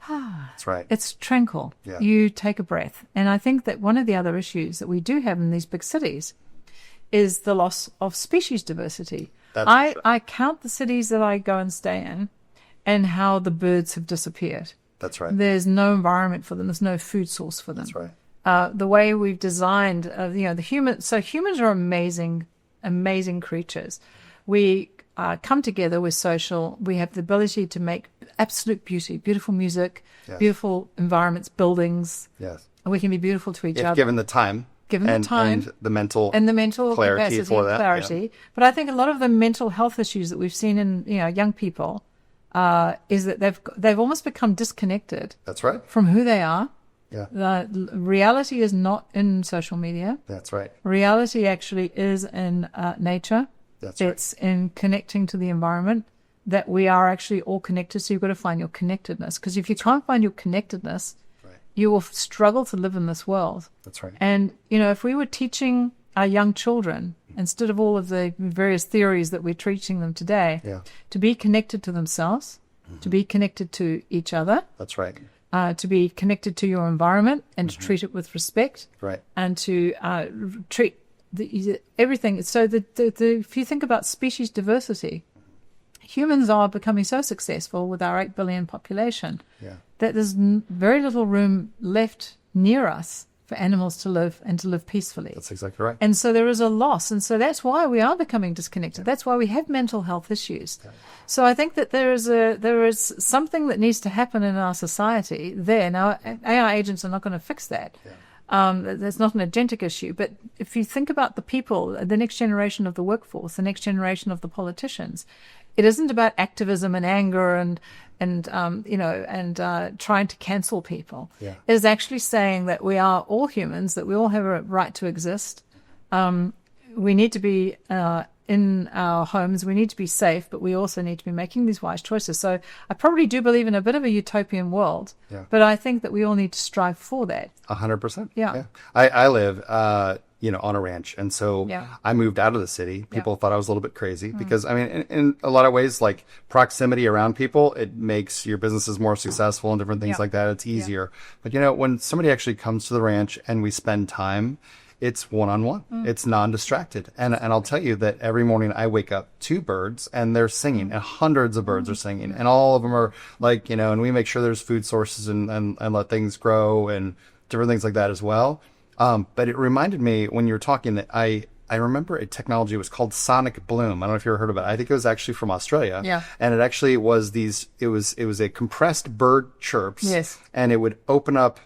that's right. It's tranquil. Yeah. You take a breath. And I think that one of the other issues that we do have in these big cities is the loss of species diversity. I count the cities that I go and stay in and how the birds have disappeared. That's right. There's no environment for them. There's no food source for them. That's right. The way we've designed, the human. So humans are amazing creatures. We come together, we're social, we have the ability to make absolute beauty, beautiful music, beautiful environments, buildings. Yes. And we can be beautiful to each other. Given the time. And the mental clarity capacity for that. Clarity. Yeah. But I think a lot of the mental health issues that we've seen in young people is that they've almost become disconnected. That's right. From who they are. Yeah. Reality is not in social media. That's right. Reality actually is in nature. That's right. It's in connecting to the environment, that we are actually all connected. So you've got to find your connectedness, because if you can't find your connectedness, you will struggle to live in this world. That's right. And, if we were teaching our young children, instead of all of the various theories that we're teaching them today, to be connected to themselves, to be connected to each other. That's right. To be connected to your environment and to treat it with respect. Right. And to treat everything. So if you think about species diversity, humans are becoming so successful with our 8 billion population that there's very little room left near us for animals to live and to live peacefully. That's exactly right. And so there is a loss. And so that's why we are becoming disconnected. That's why we have mental health issues. So I think that there is something that needs to happen in our society there. Now, AI agents are not going to fix that. That's not an agentic issue. But if you think about the people, the next generation of the workforce, the next generation of the politicians, it isn't about activism and anger and trying to cancel people. It is actually saying that we are all humans, that we all have a right to exist. We need to be in our homes. We need to be safe, but we also need to be making these wise choices. So I probably do believe in a bit of a utopian world, but I think that we all need to strive for that. 100%. Yeah. I live, on a ranch. And so I moved out of the city. People thought I was a little bit crazy because, I mean, in a lot of ways, like proximity around people, it makes your businesses more successful and different things like that. It's easier. But, when somebody actually comes to the ranch and we spend time, it's one-on-one. It's non-distracted. And I'll tell you that every morning I wake up to birds and they're singing, and hundreds of birds are singing, and all of them are like, and we make sure there's food sources and let things grow and different things like that as well. But it reminded me when you were talking that I remember a technology, it was called sonic bloom. I don't know if you ever heard about it. I think it was actually from Australia. Yeah. And it actually was it was a compressed bird chirps. Yes. And it would open up,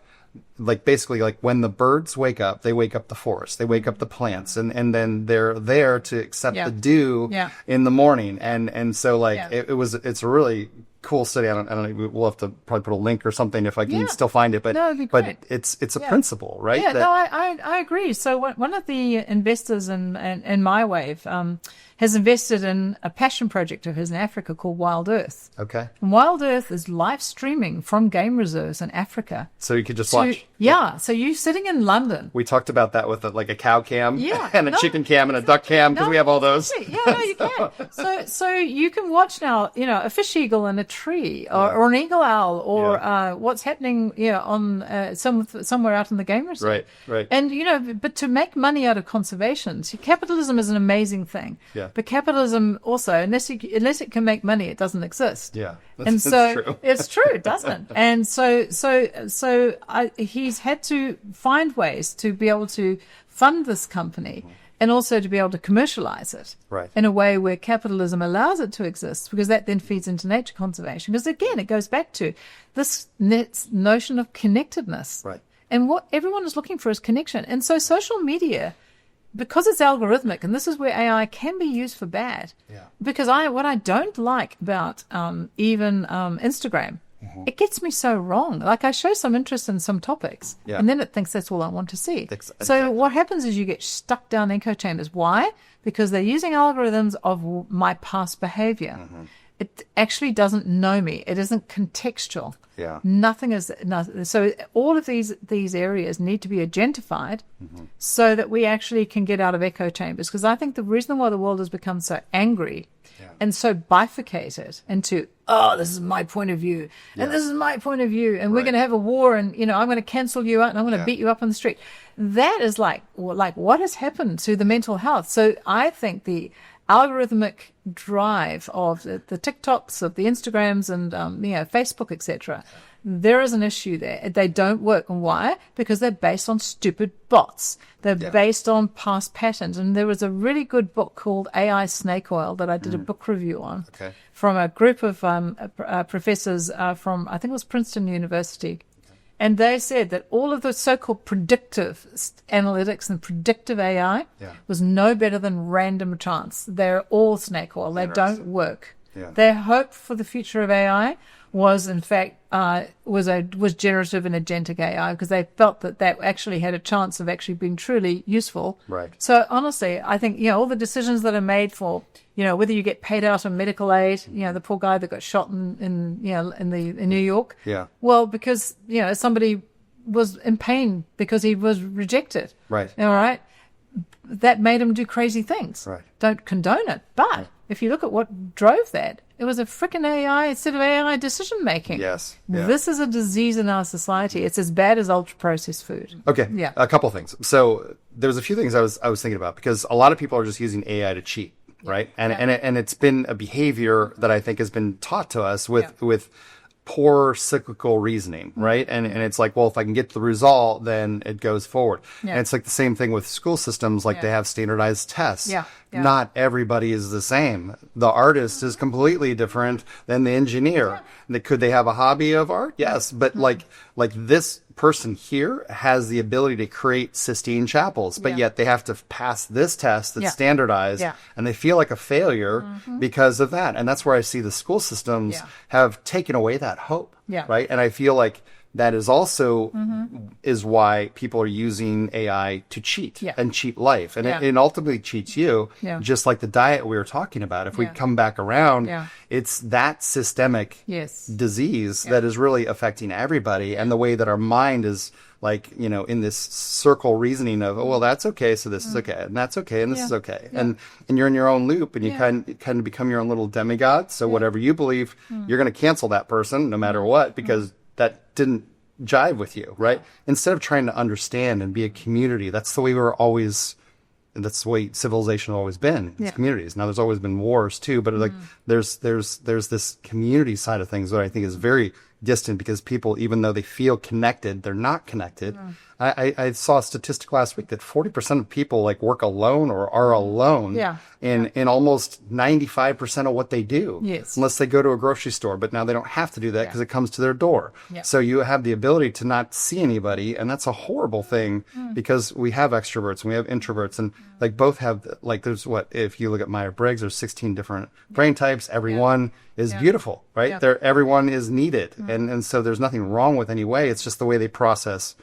like basically like when the birds wake up, they wake up the forest, they wake up the plants, and then they're there to accept the dew in the morning. And so like it's a really cool study. I don't know. We'll have to probably put a link or something if I can still find it, but it's a principle, right? Yeah, I agree. So one of the investors in MyWave, has invested in a passion project of his in Africa called Wild Earth. Okay. And Wild Earth is live streaming from game reserves in Africa. So you could just watch. Yeah. So you're sitting in London. We talked about that with like a cow cam Yeah, and a chicken cam and a duck cam because we have all those. Yeah, no, you can. So you can watch now, a fish eagle in a tree or an eagle owl or what's happening, on somewhere out in the game reserve. Right. And, but to make money out of conservation, see, capitalism is an amazing thing. Yeah. But capitalism also, unless it can make money, it doesn't exist. Yeah. And so true. it's true, doesn't it? And he's had to find ways to be able to fund this company and also to be able to commercialize it in a way where capitalism allows it to exist, because that then feeds into nature conservation. Because again, it goes back to this notion of connectedness. Right. And what everyone is looking for is connection. And so social media, because it's algorithmic, and this is where AI can be used for bad. Yeah. Because what I don't like about even Instagram, it gets me so wrong. Like I show some interest in some topics, and then it thinks that's all I want to see. Exactly. So what happens is you get stuck down echo chambers. Why? Because they're using algorithms of my past behavior. It actually doesn't know me. It isn't contextual. Yeah. Nothing is. So all of these areas need to be agentified so that we actually can get out of echo chambers. Because I think the reason why the world has become so angry and so bifurcated into, this is my point of view, and this is my point of view, and we're going to have a war, and I'm going to cancel you out, and I'm going to beat you up on the street. That is like what has happened to the mental health. So I think the algorithmic drive of the TikToks, of the Instagrams, and Facebook, etc. There is an issue there. They don't work. And why? Because they're based on stupid bots. They're based on past patterns. And there was a really good book called AI Snake Oil that I did a book review on from a group of professors from, I think it was Princeton University. And they said that all of the so-called predictive analytics and predictive AI was no better than random chance. They're all snake oil. They don't work. Yeah. Their hope for the future of AI was, in fact, was generative and agentic AI, because they felt that actually had a chance of actually being truly useful. Right. So honestly, I think all the decisions that are made for whether you get paid out on medical aid, the poor guy that got shot in New York. Yeah. Well, because somebody was in pain because he was rejected. Right. All right. That made him do crazy things. Right. Don't condone it, but if you look at what drove that, it was a freaking AI instead of AI decision making. Yes. Yeah. This is a disease in our society. It's as bad as ultra processed food. Okay. Yeah. A couple things. So there was a few things I was thinking about, because a lot of people are just using AI to cheat, right? And it's been a behavior that I think has been taught to us with poor cyclical reasoning, right? And it's like, well, if I can get the result, then it goes forward. Yeah. And it's like the same thing with school systems, like they have standardized tests. Yeah. Yeah. Not everybody is the same. The artist is completely different than the engineer. Could they have a hobby of art? Yes. But like this person here has the ability to create Sistine Chapels, but yet they have to pass this test that's standardized, and they feel like a failure because of that. And that's where I see the school systems have taken away that hope, right? And I feel like that is also is why people are using AI to cheat and cheat life. And it ultimately cheats you, just like the diet we were talking about. If we come back around, it's that systemic disease that is really affecting everybody. And the way that our mind is like, in this circle reasoning of, oh, well, that's okay, so this is okay, and that's okay, and this is okay. And you're in your own loop, and you kind of become your own little demigod. So whatever you believe, you're going to cancel that person no matter what, because that didn't jive with you, right? Instead of trying to understand and be a community. That's the way that's the way civilization has always been. It's communities. Now there's always been wars too, but like there's this community side of things that I think is very distant, because people, even though they feel connected, they're not connected. I saw a statistic last week that 40% of people like work alone or are alone in almost 95% of what they do. Yes. Unless they go to a grocery store, but now they don't have to do that because it comes to their door. So you have the ability to not see anybody, and that's a horrible thing, because we have extroverts and we have introverts, and like both have, like, there's if you look at Myers-Briggs, there's 16 different brain types. Everyone is beautiful, right? Everyone is needed. And so there's nothing wrong with any way. It's just the way they process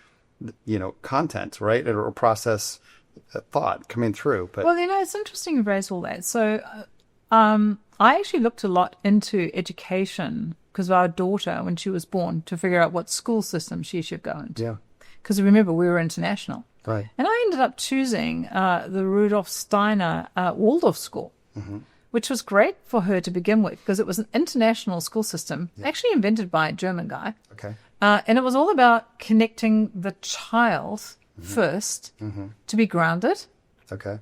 content, right? Or process thought coming through. But Well, it's interesting you raise all that. So I actually looked a lot into education because of our daughter, when she was born, to figure out what school system she should go into. yeah, Because remember, we were international. right. And I ended up choosing the Rudolf Steiner Waldorf School, which was great for her to begin with because it was an international school system, actually invented by a German guy. Okay. And it was all about connecting the child first to be grounded, Okay.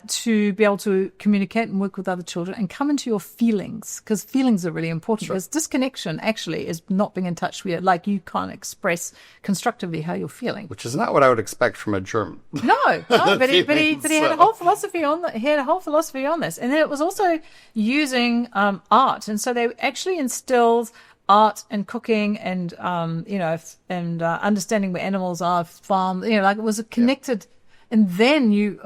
to be able to communicate and work with other children and come into your feelings, because feelings are really important. Because disconnection actually is not being in touch with, like, you can't express constructively how you're feling. Which is not what I would expect from a German. No, but he had a So- whole philosophy on that. He had a whole philosophy on this, and then it was also using art, and so they actually instilled art and cooking and understanding where animals are, farm. Like it was a connected. And then you,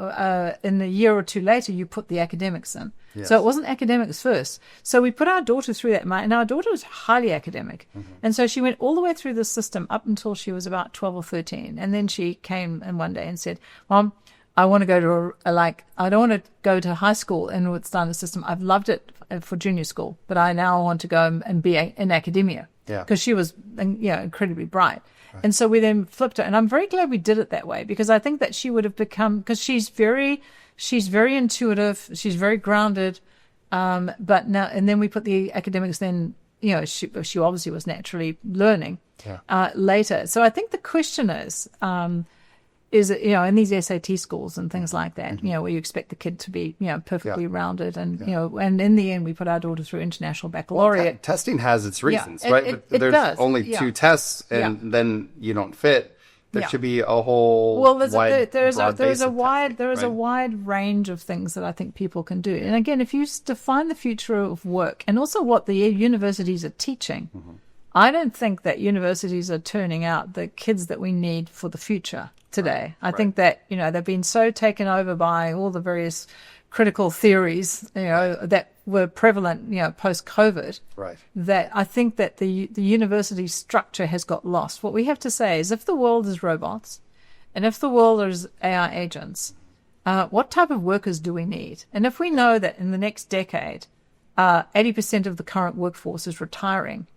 in a year or two later, you put the academics in. Yes. So it wasn't academics first. So we put our daughter through that, and our daughter was highly academic. And so she went all the way through the system up until she was about 12 or 13. And then she came in one day and said, Mom, I want to go to, I don't want to go to high school in the standard system. I've loved it for junior school, but I now want to go and be in academia. Yeah. Because she was, incredibly bright. And so we then flipped it. And I'm very glad we did it that way, because I think that she would have become, because she's very intuitive. She's very grounded. But now, and then we put the academics then, she obviously was naturally learning later. So I think the question is in these SAT schools and things like that, where you expect the kid to be, perfectly rounded, and and in the end we put our daughter through international baccalaureate. Testing has its reasons, it- right? it- But it there's does. only Yeah. 2 tests, and then you don't fit. There should be a whole There's a right? wide range of things that I think people can do. And again, if you define the future of work and also what the universities are teaching, I don't think that universities are turning out the kids that we need for the future today. I think that, they've been so taken over by all the various critical theories, that were prevalent, post-COVID, Right. that I think that the university structure has got lost. What we have to say is, if the world is robots and if the world is AI agents, what type of workers do we need? And if we know that in the next decade, 80% of the current workforce is retiring,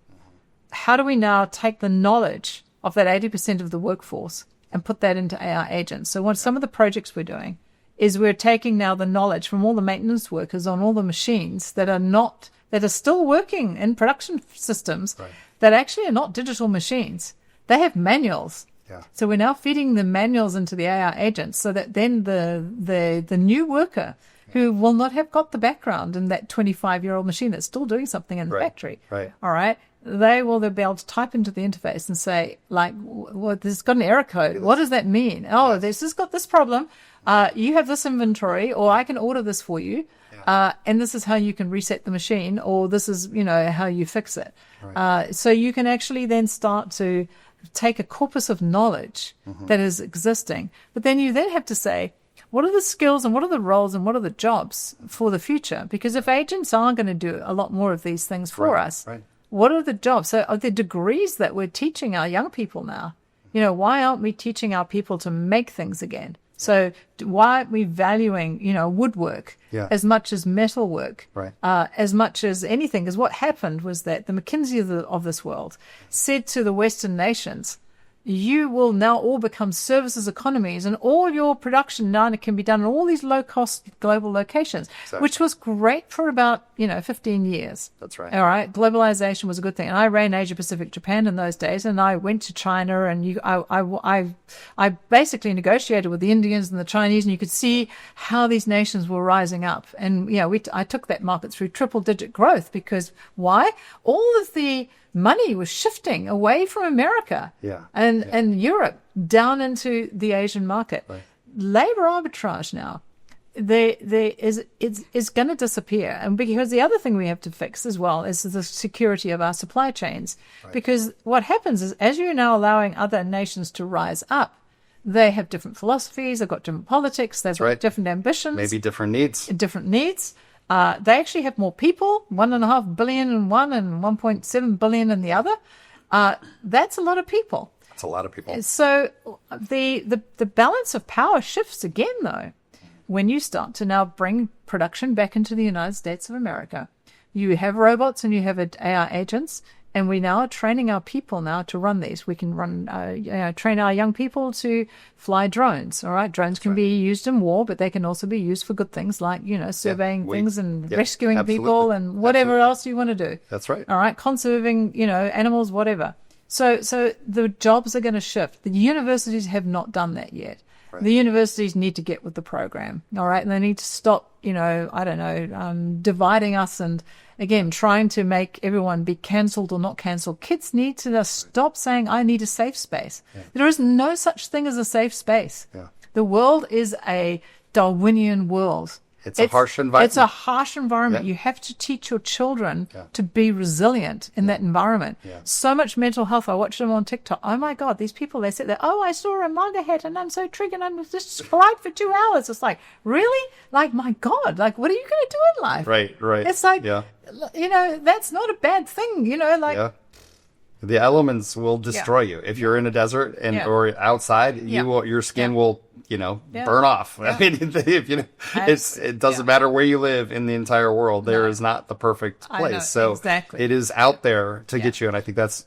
how do we now take the knowledge of that 80% of the workforce and put that into AI agents? So some of the projects we're doing is we're taking now the knowledge from all the maintenance workers on all the machines that are still working in production systems that actually are not digital machines. They have manuals. Yeah. So we're now feeding the manuals into the AI agents, so that then the new worker who will not have got the background in that 25-year-old machine that's still doing something in the factory. Right. All right. They will be able to type into the interface and say, like, well, this has got an error code. What does that mean? Oh, this has got this problem. You have this inventory, or I can order this for you. And this is how you can reset the machine, or this is, how you fix it. Right. So you can actually then start to take a corpus of knowledge that is existing. But then you then have to say, what are the skills and what are the roles and what are the jobs for the future? Because if agents aren't going to do a lot more of these things for us, what are the jobs? So are the degrees that we're teaching our young people now? Why aren't we teaching our people to make things again? So why aren't we valuing, woodwork as much as metalwork, as much as anything? Because what happened was that the McKinsey of this world said to the Western nations, you will now all become services economies, and all your production now can be done in all these low-cost global locations, which was great for about, 15 years. That's right. All right. Globalization was a good thing. And I ran Asia Pacific Japan in those days, and I went to China, and I basically negotiated with the Indians and the Chinese, and you could see how these nations were rising up. And, I took that market through triple-digit growth, because why? All of the money was shifting away from America and Europe down into the Asian market. Right. Labor arbitrage now, it's going to disappear. And because the other thing we have to fix as well is the security of our supply chains. Right. Because what happens is, as you're now allowing other nations to rise up, they have different philosophies, they've got different politics, they've got different ambitions. Maybe different needs. They actually have more people, 1.5 billion in one and 1.7 billion in the other. That's a lot of people. It's a lot of people. So the balance of power shifts again, though, when you start to now bring production back into the United States of America. You have robots and you have AI agents, and we now are training our people now to run these. We can train our young people to fly drones. All right, drones can be used in war, but they can also be used for good things like surveying things and rescuing people and whatever else you want to do. That's right. All right, conserving animals, whatever. So the jobs are going to shift. The universities have not done that yet. Right. The universities need to get with the program. All right, and they need to stop dividing us and, again, trying to make everyone be cancelled or not cancelled. Kids need to stop saying, I need a safe space. Yeah. There is no such thing as a safe space. Yeah. The world is a Darwinian world. It's a harsh environment. It's a harsh environment. Yeah. You have to teach your children to be resilient in that environment. Yeah. So much mental health. I watched them on TikTok. Oh my God, these people, they sit there, I saw a manga hat and I'm so triggered and I'm just cried for 2 hours. It's like, really? Like, my God, like, what are you going to do in life? Right. It's like, that's not a bad thing, The elements will destroy you. If you're in a desert or outside, your skin will burn off. Yeah. I mean, it doesn't matter where you live in the entire world. There is not the perfect place. So it is out there to get you. And I think that's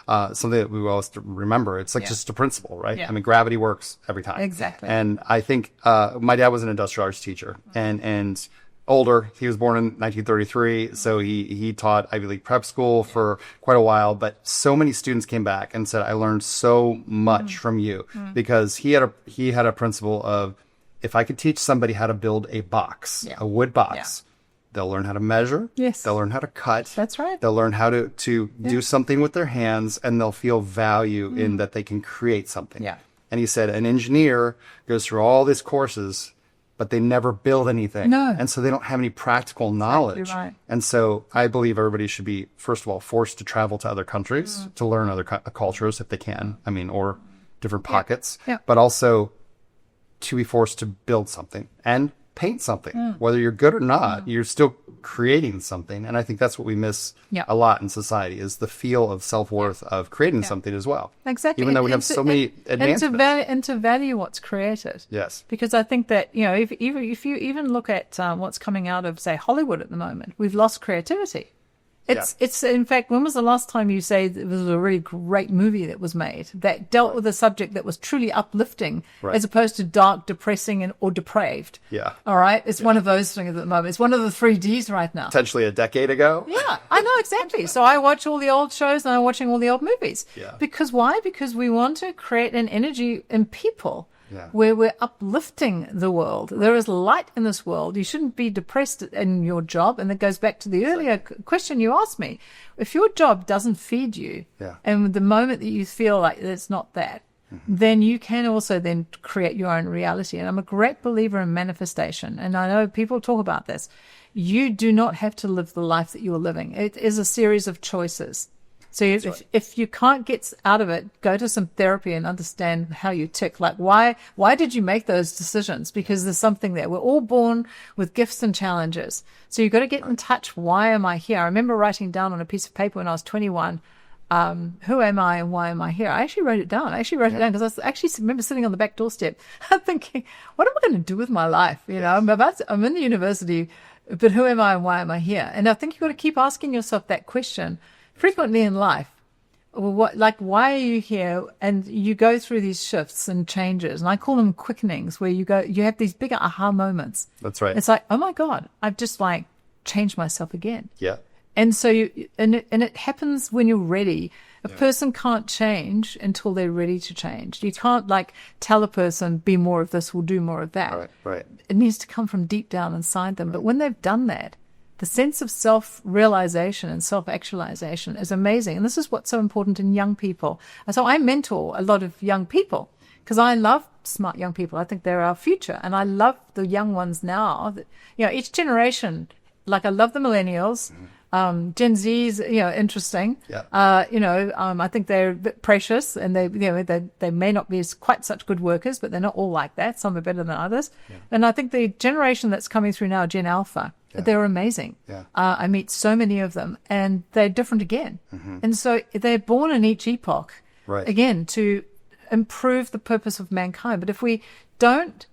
something that we always remember. It's like just a principle, right? Yeah. I mean, gravity works every time. Exactly. And I think my dad was an industrial arts teacher and older. He was born in 1933, so he taught Ivy League prep school for quite a while, but so many students came back and said, I learned so much from you, because he had a principle of, if I could teach somebody how to build a box, a wood box, they'll learn how to measure, they'll learn how to cut, that's right, they'll learn how to do something with their hands, and they'll feel value in that they can create something. And he said an engineer goes through all these courses, but they never build anything. No. And so they don't have any practical knowledge. Exactly right. And so I believe everybody should be, first of all, forced to travel to other countries to learn other cultures if they can, or different pockets, but also to be forced to build something and paint something. Whether you're good or not, you're still creating something. And I think that's what we miss a lot in society, is the feel of self-worth of creating something as well. Exactly. Even though we have so many advancements. And to value what's created. Yes. Because I think that, if you even look at what's coming out of, say, Hollywood at the moment, we've lost creativity. It's in fact, when was the last time you say there was a really great movie that was made that dealt with a subject that was truly uplifting as opposed to dark, depressing, or depraved? Yeah. All right. It's one of those things at the moment. It's one of the 3Ds right now. Potentially a decade ago. Yeah, I know exactly. So I watch all the old shows and I'm watching all the old movies. Yeah. Because why? Because we want to create an energy in people. Where we're uplifting the world. There is light in this world. You shouldn't be depressed in your job. And that goes back to the earlier question you asked me. If your job doesn't feed you, and the moment that you feel like it's not that, then you can also then create your own reality. And I'm a great believer in manifestation. And I know people talk about this. You do not have to live the life that you're living. It is a series of choices. So if you can't get out of it, go to some therapy and understand how you tick. Like, why did you make those decisions? Because there's something there. We're all born with gifts and challenges. So you've got to get in touch. Why am I here? I remember writing down on a piece of paper when I was 21, who am I and why am I here? I actually wrote it down. Because I actually remember sitting on the back doorstep thinking, what am I going to do with my life? I'm in the university, but who am I and why am I here? And I think you've got to keep asking yourself that question frequently in life. Why are you here? And you go through these shifts and changes, and I call them quickenings, where you have these bigger aha moments. That's right. It's like, oh my God, I've just changed myself again. Yeah. And so it happens when you're ready. A person can't change until they're ready to change. You can't tell a person, be more of this, we'll do more of that. Right. It needs to come from deep down inside them. But when they've done that, the sense of self-realization and self-actualization is amazing. And this is what's so important in young people. And so I mentor a lot of young people because I love smart young people. I think they're our future. And I love the young ones now. Each generation, I love the millennials. Gen Z's, interesting. Yeah. I think they're a bit precious, and they may not be quite such good workers, but they're not all like that. Some are better than others. Yeah. And I think the generation that's coming through now, Gen Alpha, they're amazing. Yeah. I meet so many of them, and they're different again. Mm-hmm. And so they're born in each epoch. Right. again, to improve the purpose of mankind. But if we don't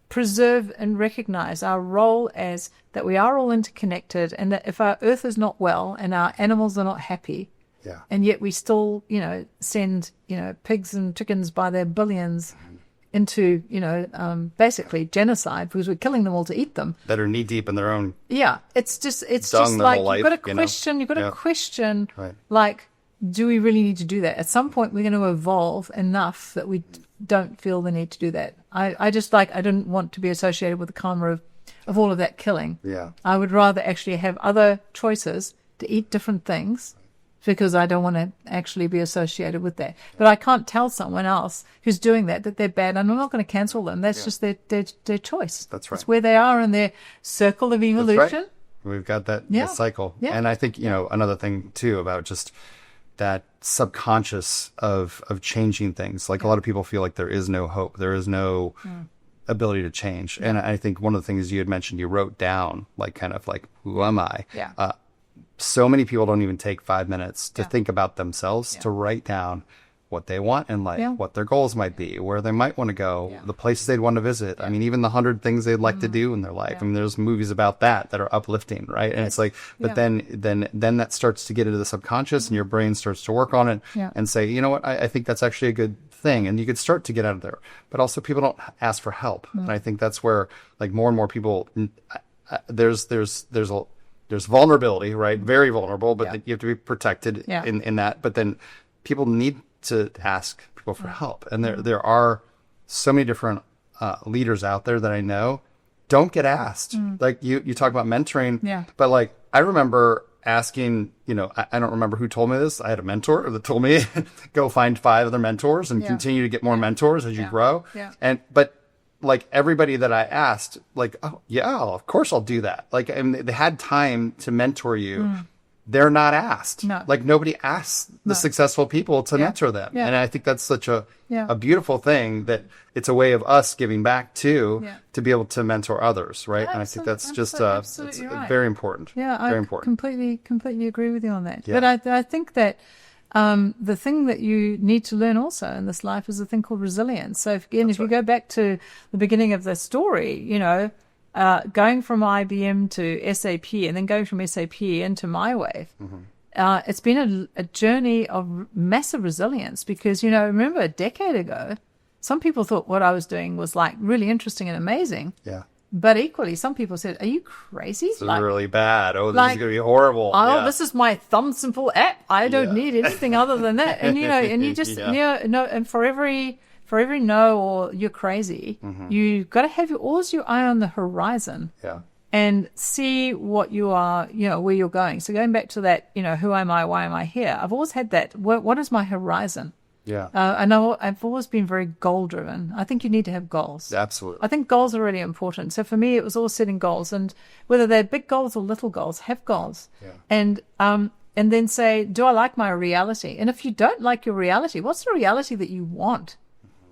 preserve and recognize our role as that we are all interconnected, and that if our earth is not well and our animals are not happy, Yeah. and yet we still, send, pigs and chickens by their billions into, basically genocide because we're killing them all to eat them. That are knee deep in their own. Yeah. It's just Dung their like, whole you've got life, to question, you've got to Yeah. question, Right. like, do we really need to do that? At some point, we're going to evolve enough that we don't feel the need to do that. I didn't want to be associated with the karma of all of that killing. Yeah. I would rather actually have other choices to eat different things because I don't want to actually be associated with that. But I can't tell someone else who's doing that they're bad, and I'm not going to cancel them. That's just their choice. That's right. It's where they are in their circle of evolution. Right. We've got that Yeah. cycle. Yeah. And I think, another thing too about just that subconscious of changing things. Like a lot of people feel like there is no hope. There is no ability to change. And I think one of the things you had mentioned, you wrote down who am I? Yeah. So many people don't even take 5 minutes to Yeah. think about themselves, to write down what they want in life, Yeah. what their goals might be, where they might want to go, Yeah. the places they'd want to visit. I mean, even the 100 things they'd like to do in their life. I mean, there's movies about that are uplifting, right? And it's like, but then that starts to get into the subconscious, and your brain starts to work on it and say, you know what, I think that's actually a good thing. And you could start to get out of there. But also people don't ask for help. And I think that's where like more and more people, there's vulnerability, right? Very vulnerable, but you have to be protected in that. But then people need to ask people for help. And there are so many different leaders out there that I know don't get asked. Like you talk about mentoring, but like I remember asking, I don't remember who told me this. I had a mentor that told me go find 5 other mentors and continue to get more mentors as you grow. Yeah. But like everybody that I asked, like, oh yeah, of course I'll do that. Like, I mean, they had time to mentor you. They're not asked. No. Like nobody asks the successful people to mentor them. Yeah. And I think that's such a beautiful thing, that it's a way of us giving back to be able to mentor others. Right. And I think that's just, it's right. very important. Yeah. Very I important. completely agree with you on that. Yeah. But I think that, the thing that you need to learn also in this life is a thing called resilience. So if you go back to the beginning of the story, going from IBM to SAP and then going from SAP into MyWave, it's been a journey of massive resilience because, remember a decade ago, some people thought what I was doing was like really interesting and amazing. Yeah. But equally, some people said, are you crazy? It's really bad. Oh, this is going to be horrible. Oh, this is my thumb simple app. I don't need anything other than that. And, and you just, and for every no or you're crazy, you've got to have always your eye on the horizon and see what you are, where you're going. So going back to that, who am I? Why am I here? I've always had that. What is my horizon? Yeah. I know I've always been very goal driven. I think you need to have goals. Absolutely. I think goals are really important. So for me, it was all setting goals, and whether they're big goals or little goals, have goals. Yeah. And then say, do I like my reality? And if you don't like your reality, what's the reality that you want?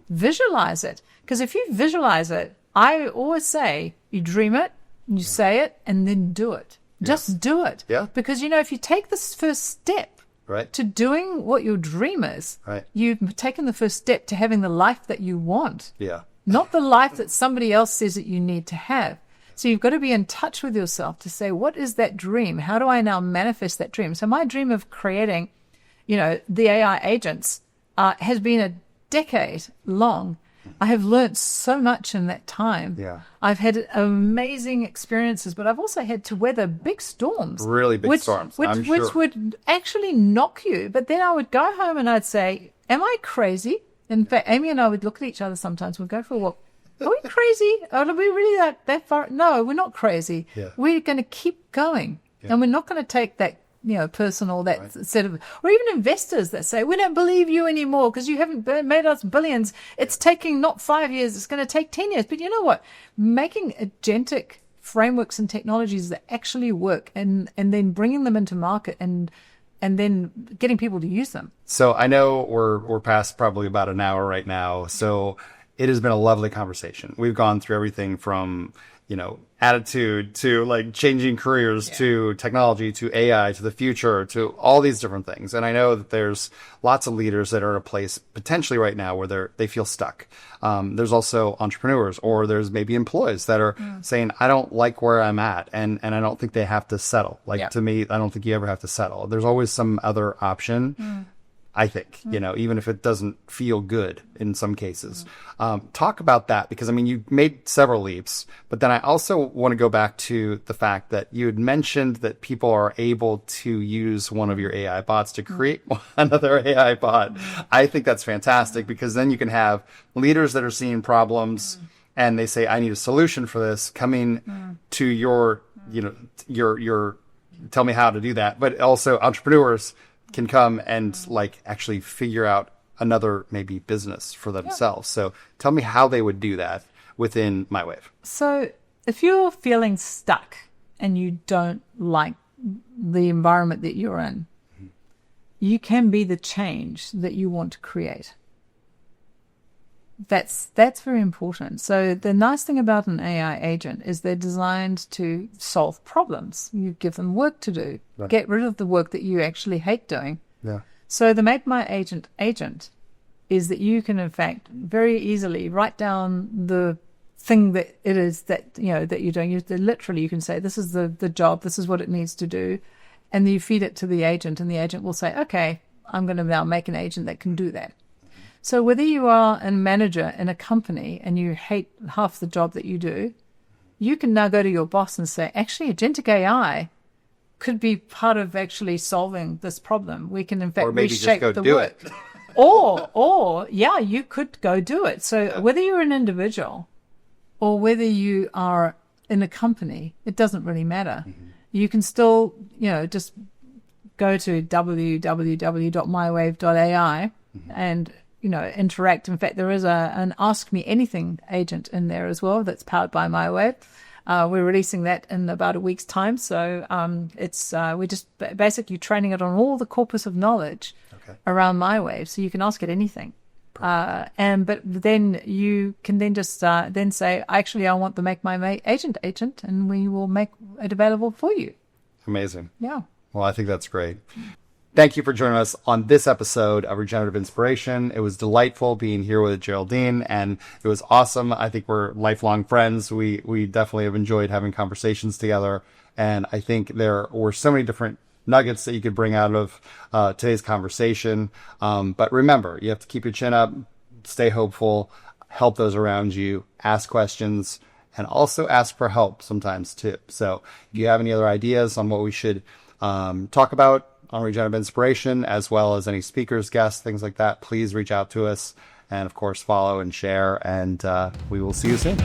Visualize it. Because if you visualize it, I always say you dream it, you say it, and then do it. Just do it. Yeah. Because, if you take this first step, right, to doing what your dream is, right, you've taken the first step to having the life that you want. Yeah. Not the life that somebody else says that you need to have. So you've got to be in touch with yourself to say, what is that dream? How do I now manifest that dream? So my dream of creating, the AI agents has been a decade long. I have learned so much in that time. Yeah. I've had amazing experiences, but I've also had to weather big storms. Really big storms, I'm sure. Which would actually knock you. But then I would go home and I'd say, am I crazy? In fact, Amy and I would look at each other sometimes. We'd go for a walk. Are we crazy? Are we really that far? No, we're not crazy. Yeah. We're going to keep going. And we're not going to take that personal, that set of, or even investors that say, we don't believe you anymore because you haven't made us billions. It's taking not 5 years, it's going to take 10 years. But you know what? Making agentic frameworks and technologies that actually work and then bringing them into market and then getting people to use them. So I know we're past probably about an hour right now. So it has been a lovely conversation. We've gone through everything from, attitude to like changing careers, to technology, to AI, to the future, to all these different things. And I know that there's lots of leaders that are in a place potentially right now where they feel stuck. There's also entrepreneurs, or there's maybe employees that are saying, I don't like where I'm at. And I don't think they have to settle. Like to me, I don't think you ever have to settle. There's always some other option. I think, even if it doesn't feel good in some cases. Talk about that, because, you made several leaps, but then I also want to go back to the fact that you had mentioned that people are able to use one of your AI bots to create another AI bot. I think that's fantastic, because then you can have leaders that are seeing problems and they say, I need a solution for this, coming to your tell me how to do that. But also entrepreneurs can come and like actually figure out another maybe business for themselves. So tell me how they would do that within MyWave. So if you're feeling stuck and you don't like the environment that you're in, you can be the change that you want to create. That's very important. So the nice thing about an AI agent is they're designed to solve problems. You give them work to do. Right. Get rid of the work that you actually hate doing. Yeah. So the Make My Agent is that you can, in fact, very easily write down the thing that it is that that you're doing. Literally, you can say, this is the job, this is what it needs to do, and then you feed it to the agent, and the agent will say, okay, I'm going to now make an agent that can do that. So whether you are a manager in a company and you hate half the job that you do, you can now go to your boss and say, actually, agentic AI could be part of actually solving this problem. We can, in fact, reshape the work. Or you could go do it. So whether you're an individual or whether you are in a company, it doesn't really matter. You can still, just go to www.mywave.ai and interact. In fact, there is an Ask Me Anything agent in there as well that's powered by MyWave. We're releasing that in about a week's time. So we're just basically training it on all the corpus of knowledge around MyWave, so you can ask it anything. But then you can then just then say, actually, I want to make my agent, and we will make it available for you. Amazing. Yeah. Well, I think that's great. Thank you for joining us on this episode of Regenerative Inspiration. It was delightful being here with Geraldine, and it was awesome. I think we're lifelong friends. We definitely have enjoyed having conversations together, and I think there were so many different nuggets that you could bring out of today's conversation. But remember, you have to keep your chin up, stay hopeful, help those around you, ask questions, and also ask for help sometimes too. So if you have any other ideas on what we should talk about on Regenerative Inspiration, as well as any speakers, guests, things like that, please reach out to us, and of course follow and share, and we will see you soon.